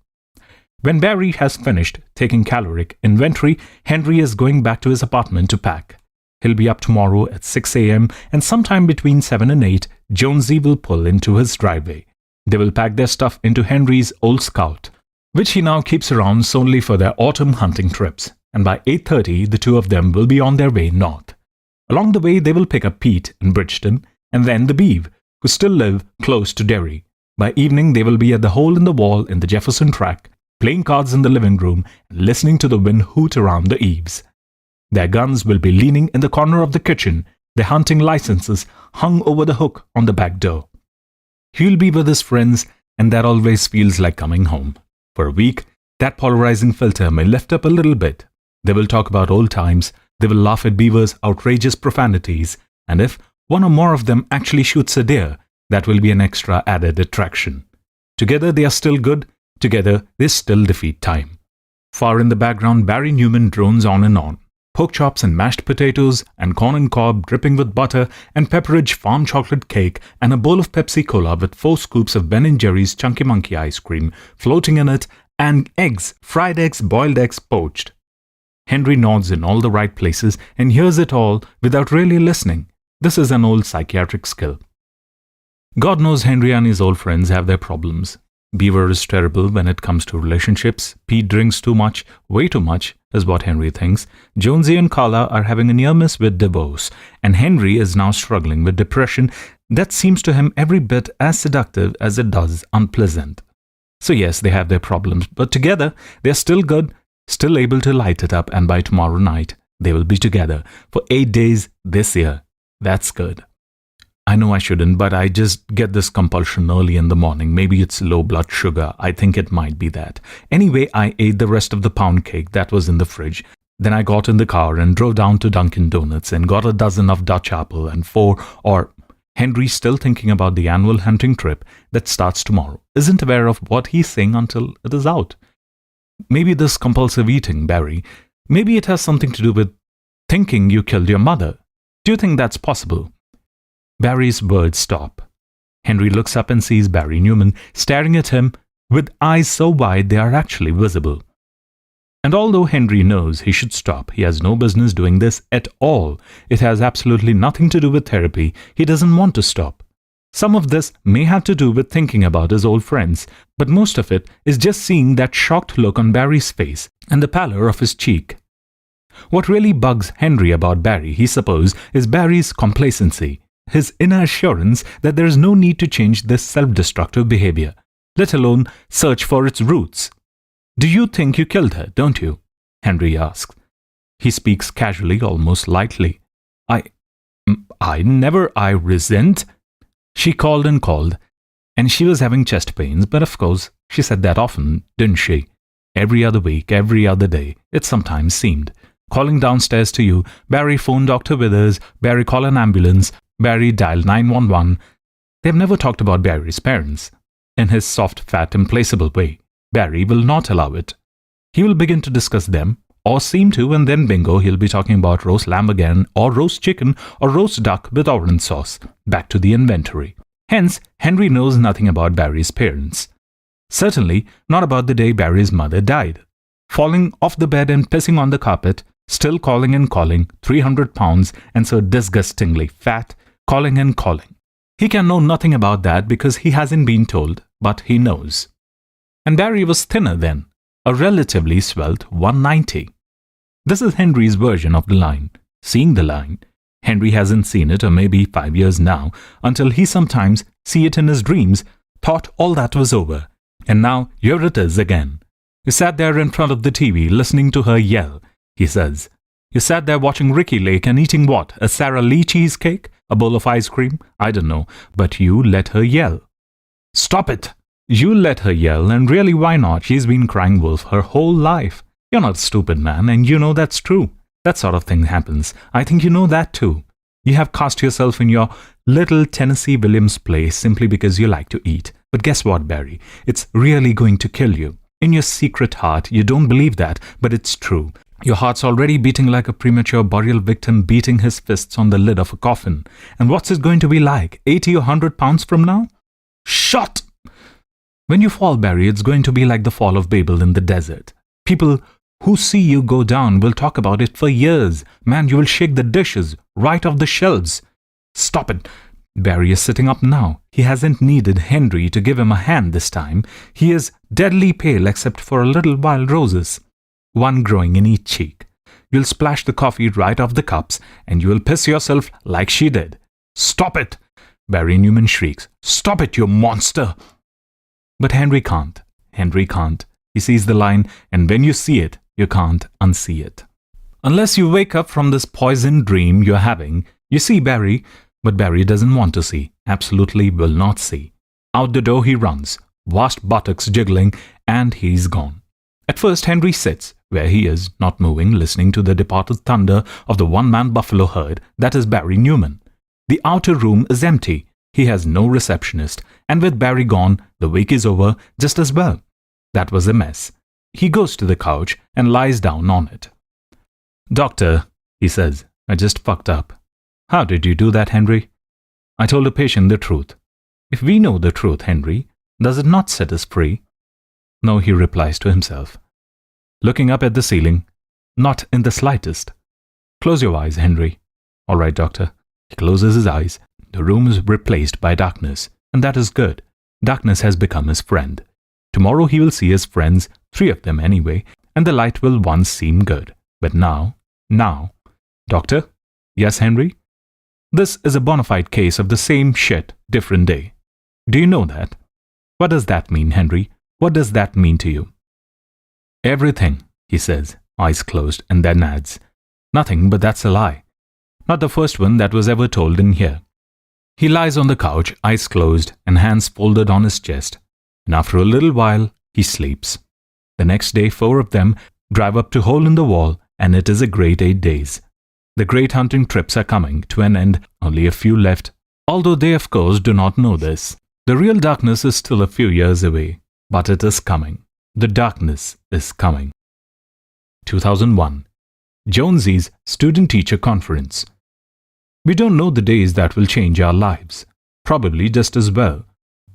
When Barry has finished taking caloric inventory, Henry is going back to his apartment to pack. He'll be up tomorrow at 6 a.m. and sometime between 7 and 8, Jonesy will pull into his driveway. They will pack their stuff into Henry's old Scout, which he now keeps around solely for their autumn hunting trips, and by 8:30 the 2 of them will be on their way north. Along the way they will pick up Pete in Bridgeton, and then the Beeve, who still live close to Derry. By evening they will be at the hole in the wall in the Jefferson track, playing cards in the living room and listening to the wind hoot around the eaves. Their guns will be leaning in the corner of the kitchen, their hunting licenses hung over the hook on the back door. He'll be with his friends, and that always feels like coming home. For a week, that polarizing filter may lift up a little bit. They will talk about old times, they will laugh at Beaver's outrageous profanities, and if one or more of them actually shoots a deer, that will be an extra added attraction. Together they are still good, together they still defeat time. Far in the background, Barry Newman drones on. Pork chops and mashed potatoes and corn and cob dripping with butter and Pepperidge Farm chocolate cake and a bowl of Pepsi Cola with 4 scoops of Ben & Jerry's Chunky Monkey ice cream floating in it and eggs, fried eggs, boiled eggs, poached. Henry nods in all the right places and hears it all without really listening. This is an old psychiatric skill. God knows Henry and his old friends have their problems. Beaver is terrible when it comes to relationships. Pete drinks too much, way too much, is what Henry thinks. Jonesy and Carla are having a near miss with divorce, and Henry is now struggling with depression that seems to him every bit as seductive as it does unpleasant. So yes, they have their problems, but together they're still good, still able to light it up, and by tomorrow night they will be together for 8 days this year. That's good. I know I shouldn't, but I just get this compulsion early in the morning. Maybe it's low blood sugar. I think it might be that. Anyway, I ate the rest of the pound cake that was in the fridge. Then I got in the car and drove down to Dunkin' Donuts and got a dozen of Dutch apple and 4 or... Henry's still thinking about the annual hunting trip that starts tomorrow. Isn't aware of what he's saying until it is out. Maybe this compulsive eating, Barry, maybe it has something to do with thinking you killed your mother. Do you think that's possible? Barry's words stop. Henry looks up and sees Barry Newman staring at him with eyes so wide they are actually visible. And although Henry knows he should stop, he has no business doing this at all. It has absolutely nothing to do with therapy. He doesn't want to stop. Some of this may have to do with thinking about his old friends, but most of it is just seeing that shocked look on Barry's face and the pallor of his cheek. What really bugs Henry about Barry, he supposes, is Barry's complacency. His inner assurance that there is no need to change this self-destructive behavior, let alone search for its roots. Do you think you killed her, don't you? Henry asks. He speaks casually, almost lightly. I resent. She called and called, and she was having chest pains, but of course, she said that often, didn't she? Every other week, every other day, it sometimes seemed. Calling downstairs to you, Barry phoned Dr. Withers, Barry call an ambulance, Barry dialed 911. They've never talked about Barry's parents. In his soft, fat, implacable way, Barry will not allow it. He will begin to discuss them, or seem to, and then bingo, he'll be talking about roast lamb again, or roast chicken, or roast duck with orange sauce. Back to the inventory. Hence, Henry knows nothing about Barry's parents. Certainly not about the day Barry's mother died. Falling off the bed and pissing on the carpet, still calling and calling, 300 pounds, and so disgustingly fat, calling and calling. He can know nothing about that because he hasn't been told, but he knows. And Barry was thinner then, a relatively svelte 190. This is Henry's version of the line. Seeing the line. Henry hasn't seen it, or maybe 5 years now, until he sometimes see it in his dreams, thought all that was over. And now here it is again. You sat there in front of the TV listening to her yell, he says. You sat there watching Ricky Lake and eating what? A Sara Lee cheesecake? A bowl of ice cream? I don't know. But you let her yell. Stop it! You let her yell, and really why not? She's been crying wolf her whole life. You're not a stupid man, and you know that's true. That sort of thing happens. I think you know that too. You have cast yourself in your little Tennessee Williams place simply because you like to eat. But guess what, Barry? It's really going to kill you. In your secret heart, you don't believe that, but it's true. Your heart's already beating like a premature burial victim beating his fists on the lid of a coffin. And what's it going to be like, 80 or 100 pounds from now? Shut! When you fall, Barry, it's going to be like the fall of Babel in the desert. People who see you go down will talk about it for years. Man, you will shake the dishes right off the shelves. Stop it. Barry is sitting up now. He hasn't needed Henry to give him a hand this time. He is deadly pale except for a little wild roses. One growing in each cheek. You'll splash the coffee right off the cups, and you will piss yourself like she did. Stop it! Barry Newman shrieks. Stop it, you monster! But Henry can't. Henry can't. He sees the line, and when you see it, you can't unsee it. Unless you wake up from this poisoned dream you're having, you see Barry, but Barry doesn't want to see, absolutely will not see. Out the door he runs, vast buttocks jiggling, and he's gone. At first Henry sits, where he is, not moving, listening to the departed thunder of the one-man buffalo herd that is Barry Newman. The outer room is empty. He has no receptionist, and with Barry gone, the week is over just as well. That was a mess. He goes to the couch and lies down on it. "Doctor," he says, "I just fucked up." "How did you do that, Henry?" "I told the patient the truth." "If we know the truth, Henry, does it not set us free?" "No," he replies to himself, looking up at the ceiling. "Not in the slightest." "Close your eyes, Henry." "All right, doctor." He closes his eyes. The room is replaced by darkness, and that is good. Darkness has become his friend. Tomorrow he will see his friends, 3 of them anyway, and the light will once seem good. But now, "Doctor?" "Yes, Henry?" "This is a bona fide case of the same shit, different day. Do you know that?" "What does that mean, Henry? What does that mean to you?" "Everything," he says, eyes closed, and then adds, "Nothing, but that's a lie. Not the first one that was ever told in here." He lies on the couch, eyes closed and hands folded on his chest, and after a little while, he sleeps. The next day, 4 of them drive up to Hole in the Wall, and it is a great 8 days. The great hunting trips are coming to an end, only a few left, although they of course do not know this. The real darkness is still a few years away, but it is coming. The darkness is coming. 2001. Jonesy's Student-Teacher Conference. We don't know the days that will change our lives. Probably just as well.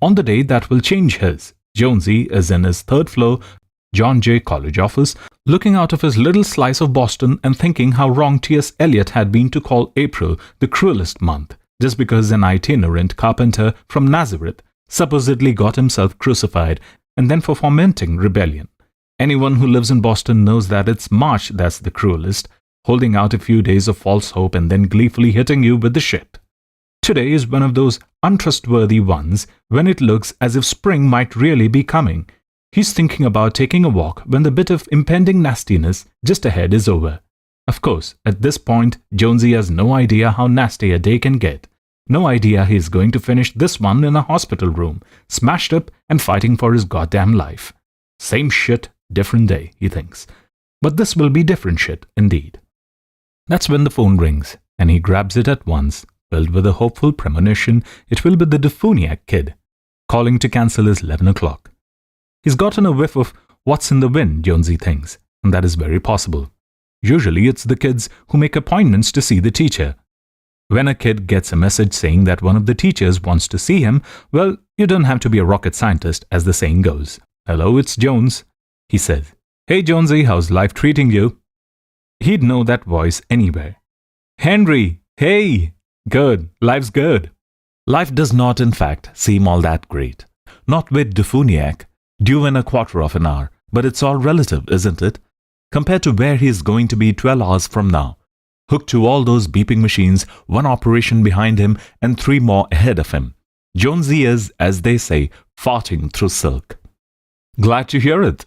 On the day that will change his, Jonesy is in his 3rd floor John Jay College office, looking out of his little slice of Boston and thinking how wrong T.S. Eliot had been to call April the cruelest month, just because an itinerant carpenter from Nazareth supposedly got himself crucified, and then for fomenting rebellion. Anyone who lives in Boston knows that it's March that's the cruelest, holding out a few days of false hope and then gleefully hitting you with the shit. Today is one of those untrustworthy ones when it looks as if spring might really be coming. He's thinking about taking a walk when the bit of impending nastiness just ahead is over. Of course, at this point, Jonesy has no idea how nasty a day can get. No idea he's going to finish this one in a hospital room, smashed up and fighting for his goddamn life. Same shit, different day, he thinks. But this will be different shit, indeed. That's when the phone rings, and he grabs it at once, filled with a hopeful premonition it will be the Defuniak kid, calling to cancel his 11 o'clock. He's gotten a whiff of what's in the wind, Jonesy thinks, and that is very possible. Usually it's the kids who make appointments to see the teacher. When a kid gets a message saying that one of the teachers wants to see him, well, you don't have to be a rocket scientist, as the saying goes. "Hello, it's Jones," he says. "Hey, Jonesy, how's life treating you?" He'd know that voice anywhere. "Henry, hey! Good, life's good." Life does not, in fact, seem all that great. Not with Defuniak, due in a quarter of an hour, but it's all relative, isn't it? Compared to where he is going to be 12 hours from now. Hooked to all those beeping machines, 1 operation behind him and 3 more ahead of him. Jonesy is, as they say, farting through silk. "Glad to hear it."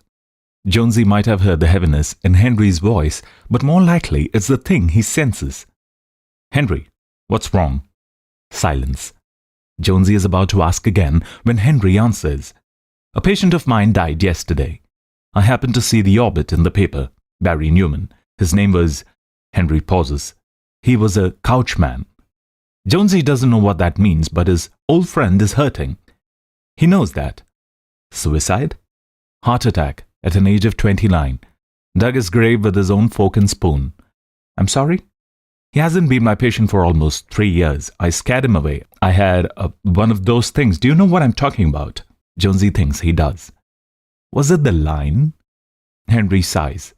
Jonesy might have heard the heaviness in Henry's voice, but more likely it's the thing he senses. "Henry, what's wrong?" Silence. Jonesy is about to ask again when Henry answers. "A patient of mine died yesterday. I happened to see the obit in the paper. Barry Newman. His name was..." Henry pauses. "He was a couchman." Jonesy doesn't know what that means, but his old friend is hurting. He knows that. Suicide? Heart attack at an age of 29. Dug his grave with his own fork and spoon. "I'm sorry?" "He hasn't been my patient for almost 3 years. I scared him away. I had one of those things. Do you know what I'm talking about?" Jonesy thinks he does. "Was it the line?" Henry sighs.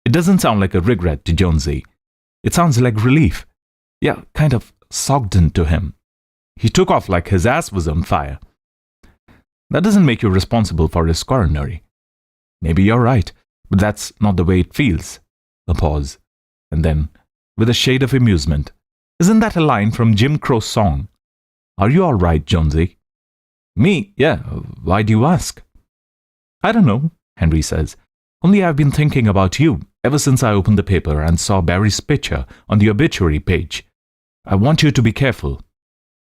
It doesn't sound like a regret to Jonesy. It sounds like relief. Yeah, kind of sogden to him. He took off like his ass was on fire. That doesn't make you responsible for his coronary. Maybe you're right, but that's not the way it feels. A pause. And then, with a shade of amusement, "Isn't that a line from Jim Crow's song? Are you all right, Jonesy?" "Me? Yeah. Why do you ask?" "I don't know." Henry says. "Only I've been thinking about you ever since I opened the paper and saw Barry's picture on the obituary page. I want you to be careful."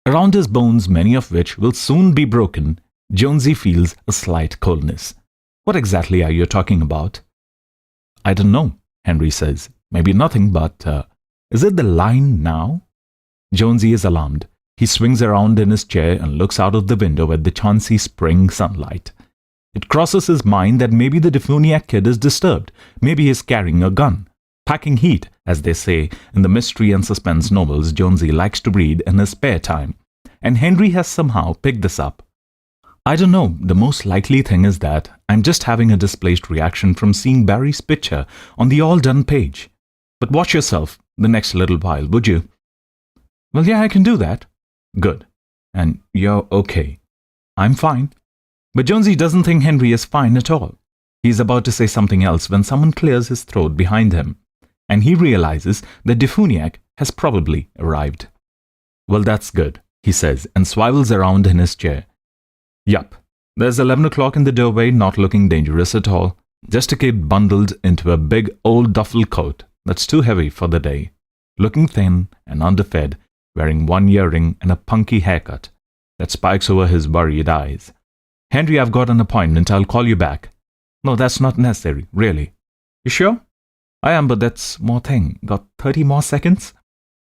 Around his bones, many of which will soon be broken, Jonesy feels a slight coldness. "What exactly are you talking about?" "I don't know," Henry says. "Maybe nothing, but is it the line now?" Jonesy is alarmed. He swings around in his chair and looks out of the window at the chancy spring sunlight. It crosses his mind that maybe the demoniac kid is disturbed. Maybe he's carrying a gun. Packing heat, as they say in the mystery and suspense novels Jonesy likes to read in his spare time. And Henry has somehow picked this up. "I don't know. The most likely thing is that I'm just having a displaced reaction from seeing Barry's picture on the all-done page. But watch yourself the next little while, would you?" "Well, yeah, I can do that." "Good. And you're okay." "I'm fine." But Jonesy doesn't think Henry is fine at all. He's about to say something else when someone clears his throat behind him, and he realizes that Defuniak has probably arrived. "Well, that's good," he says, and swivels around in his chair. "Yup, there's 11 o'clock in the doorway, not looking dangerous at all. Just a kid bundled into a big old duffel coat that's too heavy for the day, looking thin and underfed, wearing one earring and a punky haircut that spikes over his worried eyes. Henry, I've got an appointment. I'll call you back." "No, that's not necessary, really." "You sure?" "I am, but that's more thing. Got 30 more seconds?"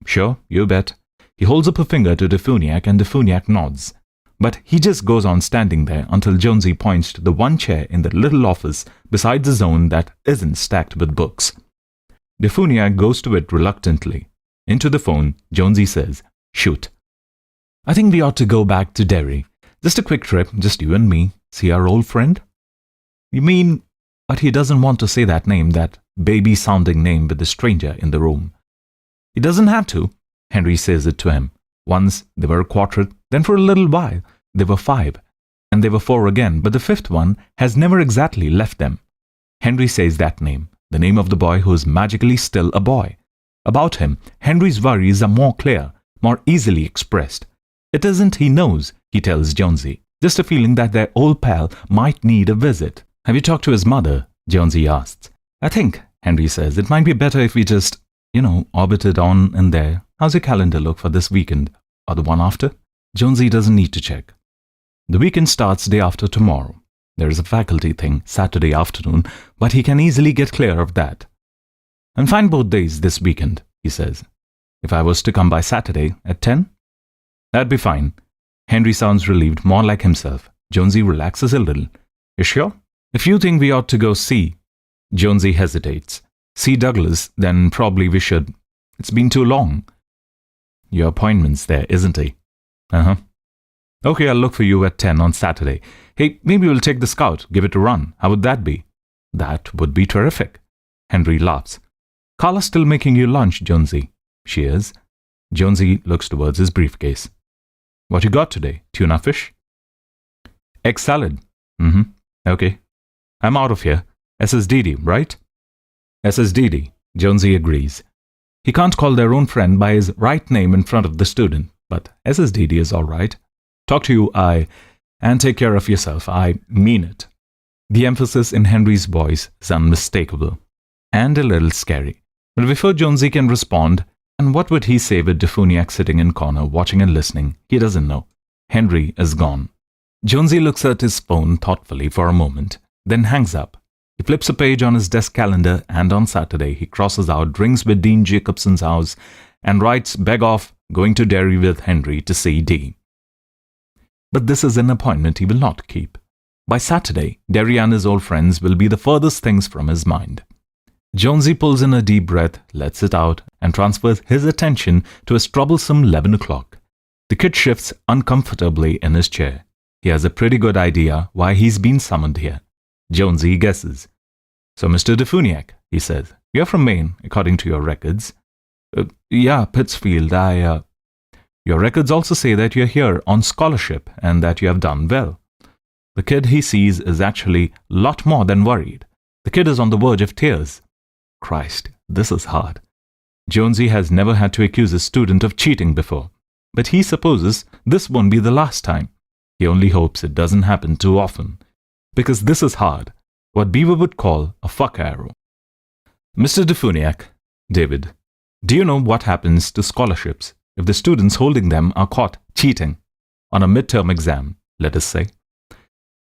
"Sure, you bet." He holds up a finger to Defuniak and Defuniak nods. But he just goes on standing there until Jonesy points to the one chair in the little office beside the zone that isn't stacked with books. Defuniak goes to it reluctantly. Into the phone, Jonesy says, "Shoot." "I think we ought to go back to Derry. Just a quick trip, just you and me. See our old friend." "You mean..." But he doesn't want to say that name, that baby-sounding name with the stranger in the room. "He doesn't have to." Henry says it to him. Once they were a quartet, then for a little while they were 5, and they were 4 again, but the 5th one has never exactly left them. Henry says that name, the name of the boy who is magically still a boy. About him, Henry's worries are more clear, more easily expressed. It isn't he knows, he tells Jonesy, just a feeling that their old pal might need a visit. "Have you talked to his mother?" Jonesy asks. "I think," Henry says, "it might be better if we just, orbited on in there. How's your calendar look for this weekend, or the one after?" Jonesy doesn't need to check. The weekend starts day after tomorrow. There is a faculty thing Saturday afternoon, but he can easily get clear of that. "I'm fine both days this weekend," he says. "If I was to come by Saturday at 10? "That'd be fine." Henry sounds relieved, more like himself. Jonesy relaxes a little. "You sure?" "If you think we ought to go see..." Jonesy hesitates. "See Douglas, then probably we should. It's been too long." "Your appointment's there, isn't he?" "Uh-huh." "Okay, I'll look for you at 10 on Saturday. Hey, maybe we'll take the Scout, give it a run. How would that be?" "That would be terrific." Henry laughs. "Carla's still making you lunch, Jonesy." "She is." Jonesy looks towards his briefcase. "What you got today? Tuna fish?" "Egg salad." "Mm-hmm. Okay. I'm out of here. SSDD, right?" "SSDD," Jonesy agrees. He can't call their own friend by his right name in front of the student, but SSDD is all right. "Talk to you, and take care of yourself. I mean it." The emphasis in Henry's voice is unmistakable, and a little scary. But before Jonesy can respond, and what would he say with Defuniak sitting in corner, watching and listening, he doesn't know. Henry is gone. Jonesy looks at his phone thoughtfully for a moment, then hangs up. He flips a page on his desk calendar, and on Saturday he crosses out drinks with Dean Jacobson's house and writes beg off going to Derry with Henry to see Dee. But this is an appointment he will not keep. By Saturday, Derry and his old friends will be the furthest things from his mind. Jonesy pulls in a deep breath, lets it out, and transfers his attention to his troublesome 11 o'clock. The kid shifts uncomfortably in his chair. He has a pretty good idea why he's been summoned here. Jonesy guesses. "So, Mr. Defuniak," he says, "you're from Maine, according to your records." Yeah, Pittsfield, Your records also say that you're here on scholarship and that you have done well." The kid he sees is actually a lot more than worried. The kid is on the verge of tears. Christ, this is hard. Jonesy has never had to accuse a student of cheating before, but he supposes this won't be the last time. He only hopes it doesn't happen too often. Because this is hard. what Beaver would call a fuck arrow. Mr. Defuniak, David, do you know what happens to scholarships if the students holding them are caught cheating on a midterm exam, let us say?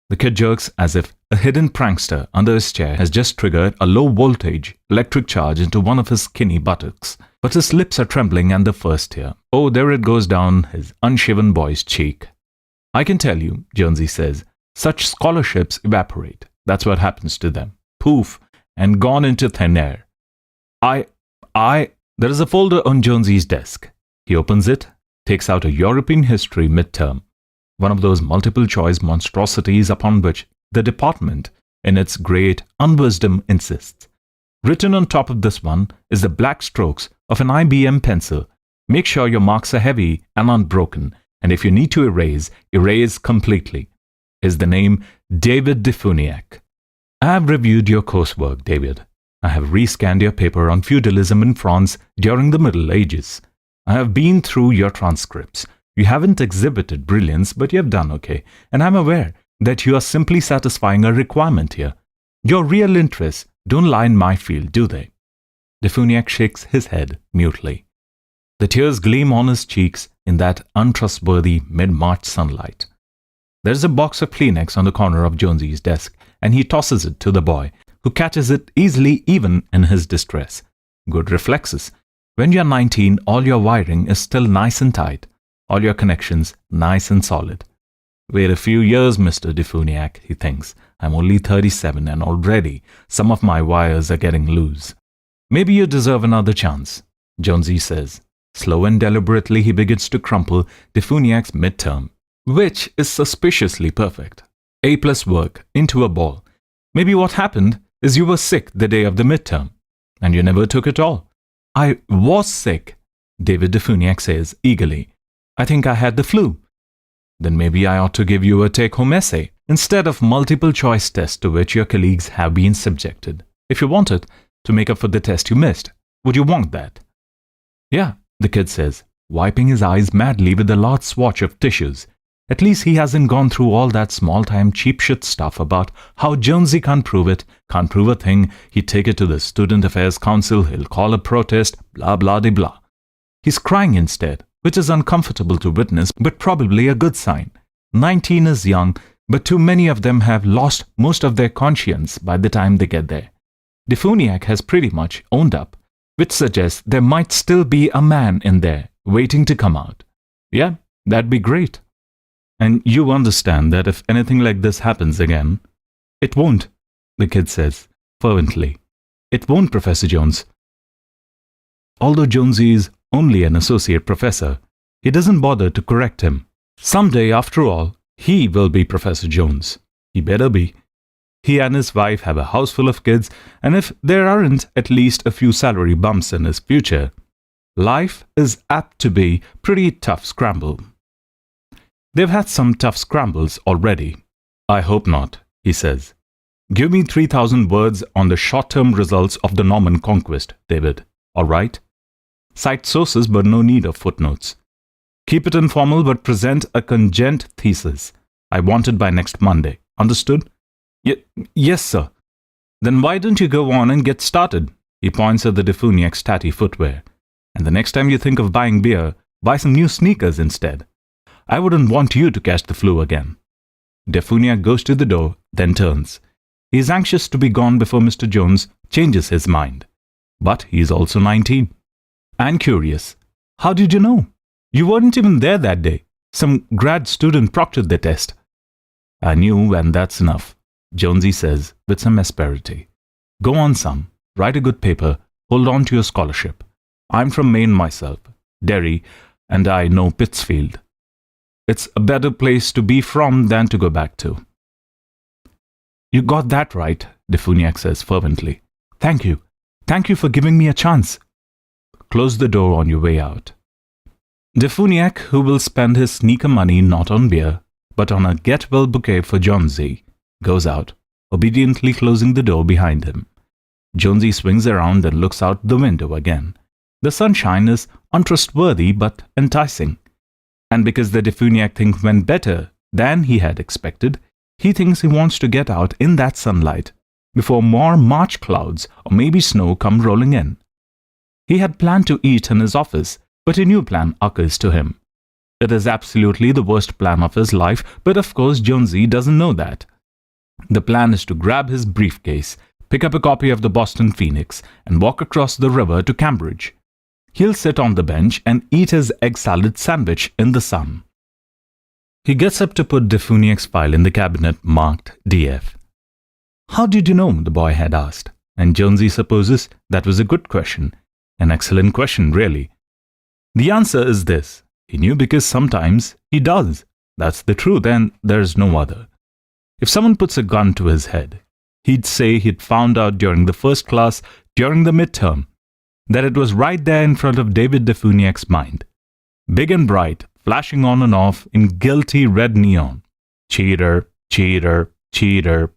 The kid jerks as if a hidden prankster under his chair has just triggered a low-voltage electric charge into one of his skinny buttocks. But his lips are trembling and the first tear, oh, there it goes down his unshaven boy's cheek. I can tell you, Jonesy says, such scholarships evaporate. That's what happens to them. Poof, and gone into thin air. There is a folder on Jonesy's desk. He opens it, takes out a European history midterm, one of those multiple-choice monstrosities upon which the department, in its great unwisdom, insists. Written on top of this one is the black strokes of an IBM pencil. Make sure your marks are heavy and unbroken, and if you need to erase completely. Is the name David Defuniak. I have reviewed your coursework, David. I have rescanned your paper on feudalism in France during the Middle Ages. I have been through your transcripts. You haven't exhibited brilliance, but you have done okay, and I'm aware that you are simply satisfying a requirement here. Your real interests don't lie in my field, do they? Defuniak shakes his head mutely. The tears gleam on his cheeks in that untrustworthy mid-March sunlight. There's a box of Kleenex on the corner of Jonesy's desk, and he tosses it to the boy, who catches it easily even in his distress. Good reflexes. When you're 19, all your wiring is still nice and tight, all your connections nice and solid. Wait a few years, Mr. Defuniak, he thinks. I'm only 37 and already some of my wires are getting loose. Maybe you deserve another chance, Jonesy says. Slow and deliberately he begins to crumple Defuniak's midterm, which is suspiciously perfect. A+ work into a ball. Maybe what happened is you were sick the day of the midterm, and you never took it all. I was sick, David Defuniak says eagerly. I think I had the flu. Then maybe I ought to give you a take-home essay instead of multiple-choice tests to which your colleagues have been subjected. If you wanted to make up for the test you missed, would you want that? Yeah, the kid says, wiping his eyes madly with a large swatch of tissues. At least he hasn't gone through all that small-time cheap shit stuff about how Jonesy can't prove it, can't prove a thing, he'd take it to the Student Affairs Council, he'll call a protest, blah blah de blah. He's crying instead, which is uncomfortable to witness, but probably a good sign. 19 is young, but too many of them have lost most of their conscience by the time they get there. Defuniak has pretty much owned up, which suggests there might still be a man in there waiting to come out. Yeah, that'd be great. And you understand that if anything like this happens again, it won't, the kid says fervently. It won't, Professor Jones. Although Jonesy is only an associate professor, he doesn't bother to correct him. Someday, after all, he will be Professor Jones. He better be. He and his wife have a house full of kids, and if there aren't at least a few salary bumps in his future, life is apt to be pretty tough scramble. They've had some tough scrambles already. I hope not, he says. Give me 3,000 words on the short-term results of the Norman conquest, David. All right? Cite sources but no need of footnotes. Keep it informal but present a cogent thesis. I want it by next Monday. Understood? Yes, sir. Then why don't you go on and get started? He points at the Defuniak's tatty footwear. And the next time you think of buying beer, buy some new sneakers instead. I wouldn't want you to catch the flu again. Defuniak goes to the door, then turns. He is anxious to be gone before Mr. Jones changes his mind. But he is also 19. And curious. How did you know? You weren't even there that day. Some grad student proctored the test. I knew, and that's enough, Jonesy says with some asperity. Go on, son. Write a good paper. Hold on to your scholarship. I'm from Maine myself, Derry, and I know Pittsfield. It's a better place to be from than to go back to. You got that right, Defuniak says fervently. Thank you. Thank you for giving me a chance. Close the door on your way out. Defuniak, who will spend his sneaker money not on beer, but on a get-well bouquet for Jonesy, goes out, obediently closing the door behind him. Jonesy swings around and looks out the window again. The sunshine is untrustworthy but enticing. And because the Defuniak thing went better than he had expected, he thinks he wants to get out in that sunlight before more March clouds or maybe snow come rolling in. He had planned to eat in his office, but a new plan occurs to him. It is absolutely the worst plan of his life, but of course Jonesy doesn't know that. The plan is to grab his briefcase, pick up a copy of the Boston Phoenix, and walk across the river to Cambridge. He'll sit on the bench and eat his egg salad sandwich in the sun. He gets up to put Defuniak's file in the cabinet marked DF. "How did you know?" the boy had asked, and Jonesy supposes that was a good question, an excellent question really. The answer is this: he knew because sometimes he does. That's the truth, and there's no other. If someone puts a gun to his head, he'd say he'd found out during the first class, during the midterm, that it was right there in front of David Defuniak's mind. Big and bright, flashing on and off in guilty red neon. Cheater, cheater, cheater.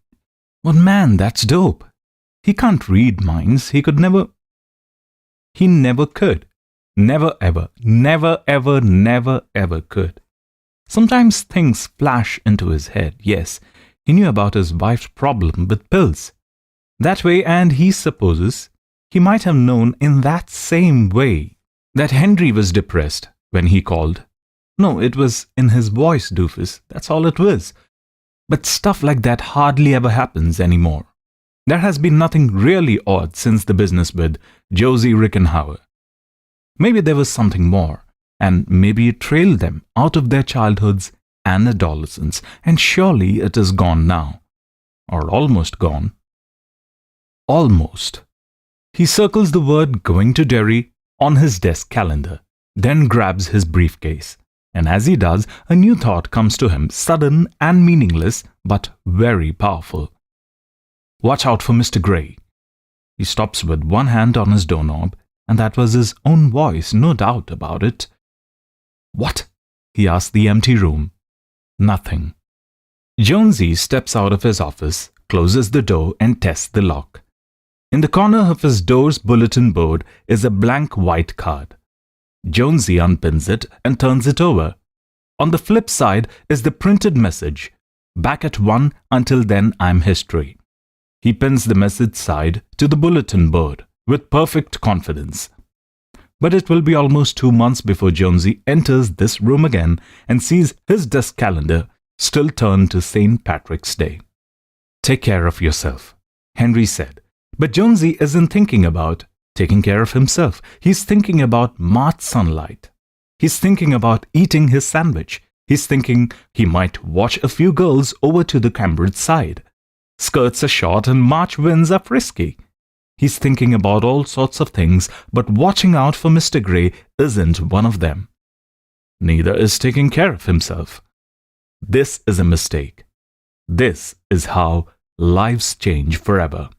But man, that's dope. He can't read minds. He never could. Never ever, never ever, never ever could. Sometimes things flash into his head. Yes, he knew about his wife's problem with pills. That way, and he supposes he might have known in that same way that Henry was depressed when he called. No, it was in his voice, doofus. That's all it was. But stuff like that hardly ever happens anymore. There has been nothing really odd since the business with Josie Rickenhauer. Maybe there was something more, and maybe it trailed them out of their childhoods and adolescence, and surely it is gone now. Or almost gone. Almost. He circles the word "going to Derry" on his desk calendar, then grabs his briefcase. And as he does, a new thought comes to him, sudden and meaningless, but very powerful. Watch out for Mr. Gray. He stops with one hand on his doorknob, and that was his own voice, no doubt about it. What? He asks the empty room. Nothing. Jonesy steps out of his office, closes the door, and tests the lock. In the corner of his door's bulletin board is a blank white card. Jonesy unpins it and turns it over. On the flip side is the printed message, "Back at 1, until then I'm history." He pins the message side to the bulletin board with perfect confidence. But it will be almost 2 months before Jonesy enters this room again and sees his desk calendar still turned to St. Patrick's Day. "Take care of yourself," Henry said. But Jonesy isn't thinking about taking care of himself. He's thinking about March sunlight. He's thinking about eating his sandwich. He's thinking he might watch a few girls over to the Cambridge side. Skirts are short and March winds are frisky. He's thinking about all sorts of things, but watching out for Mr. Gray isn't one of them. Neither is taking care of himself. This is a mistake. This is how lives change forever.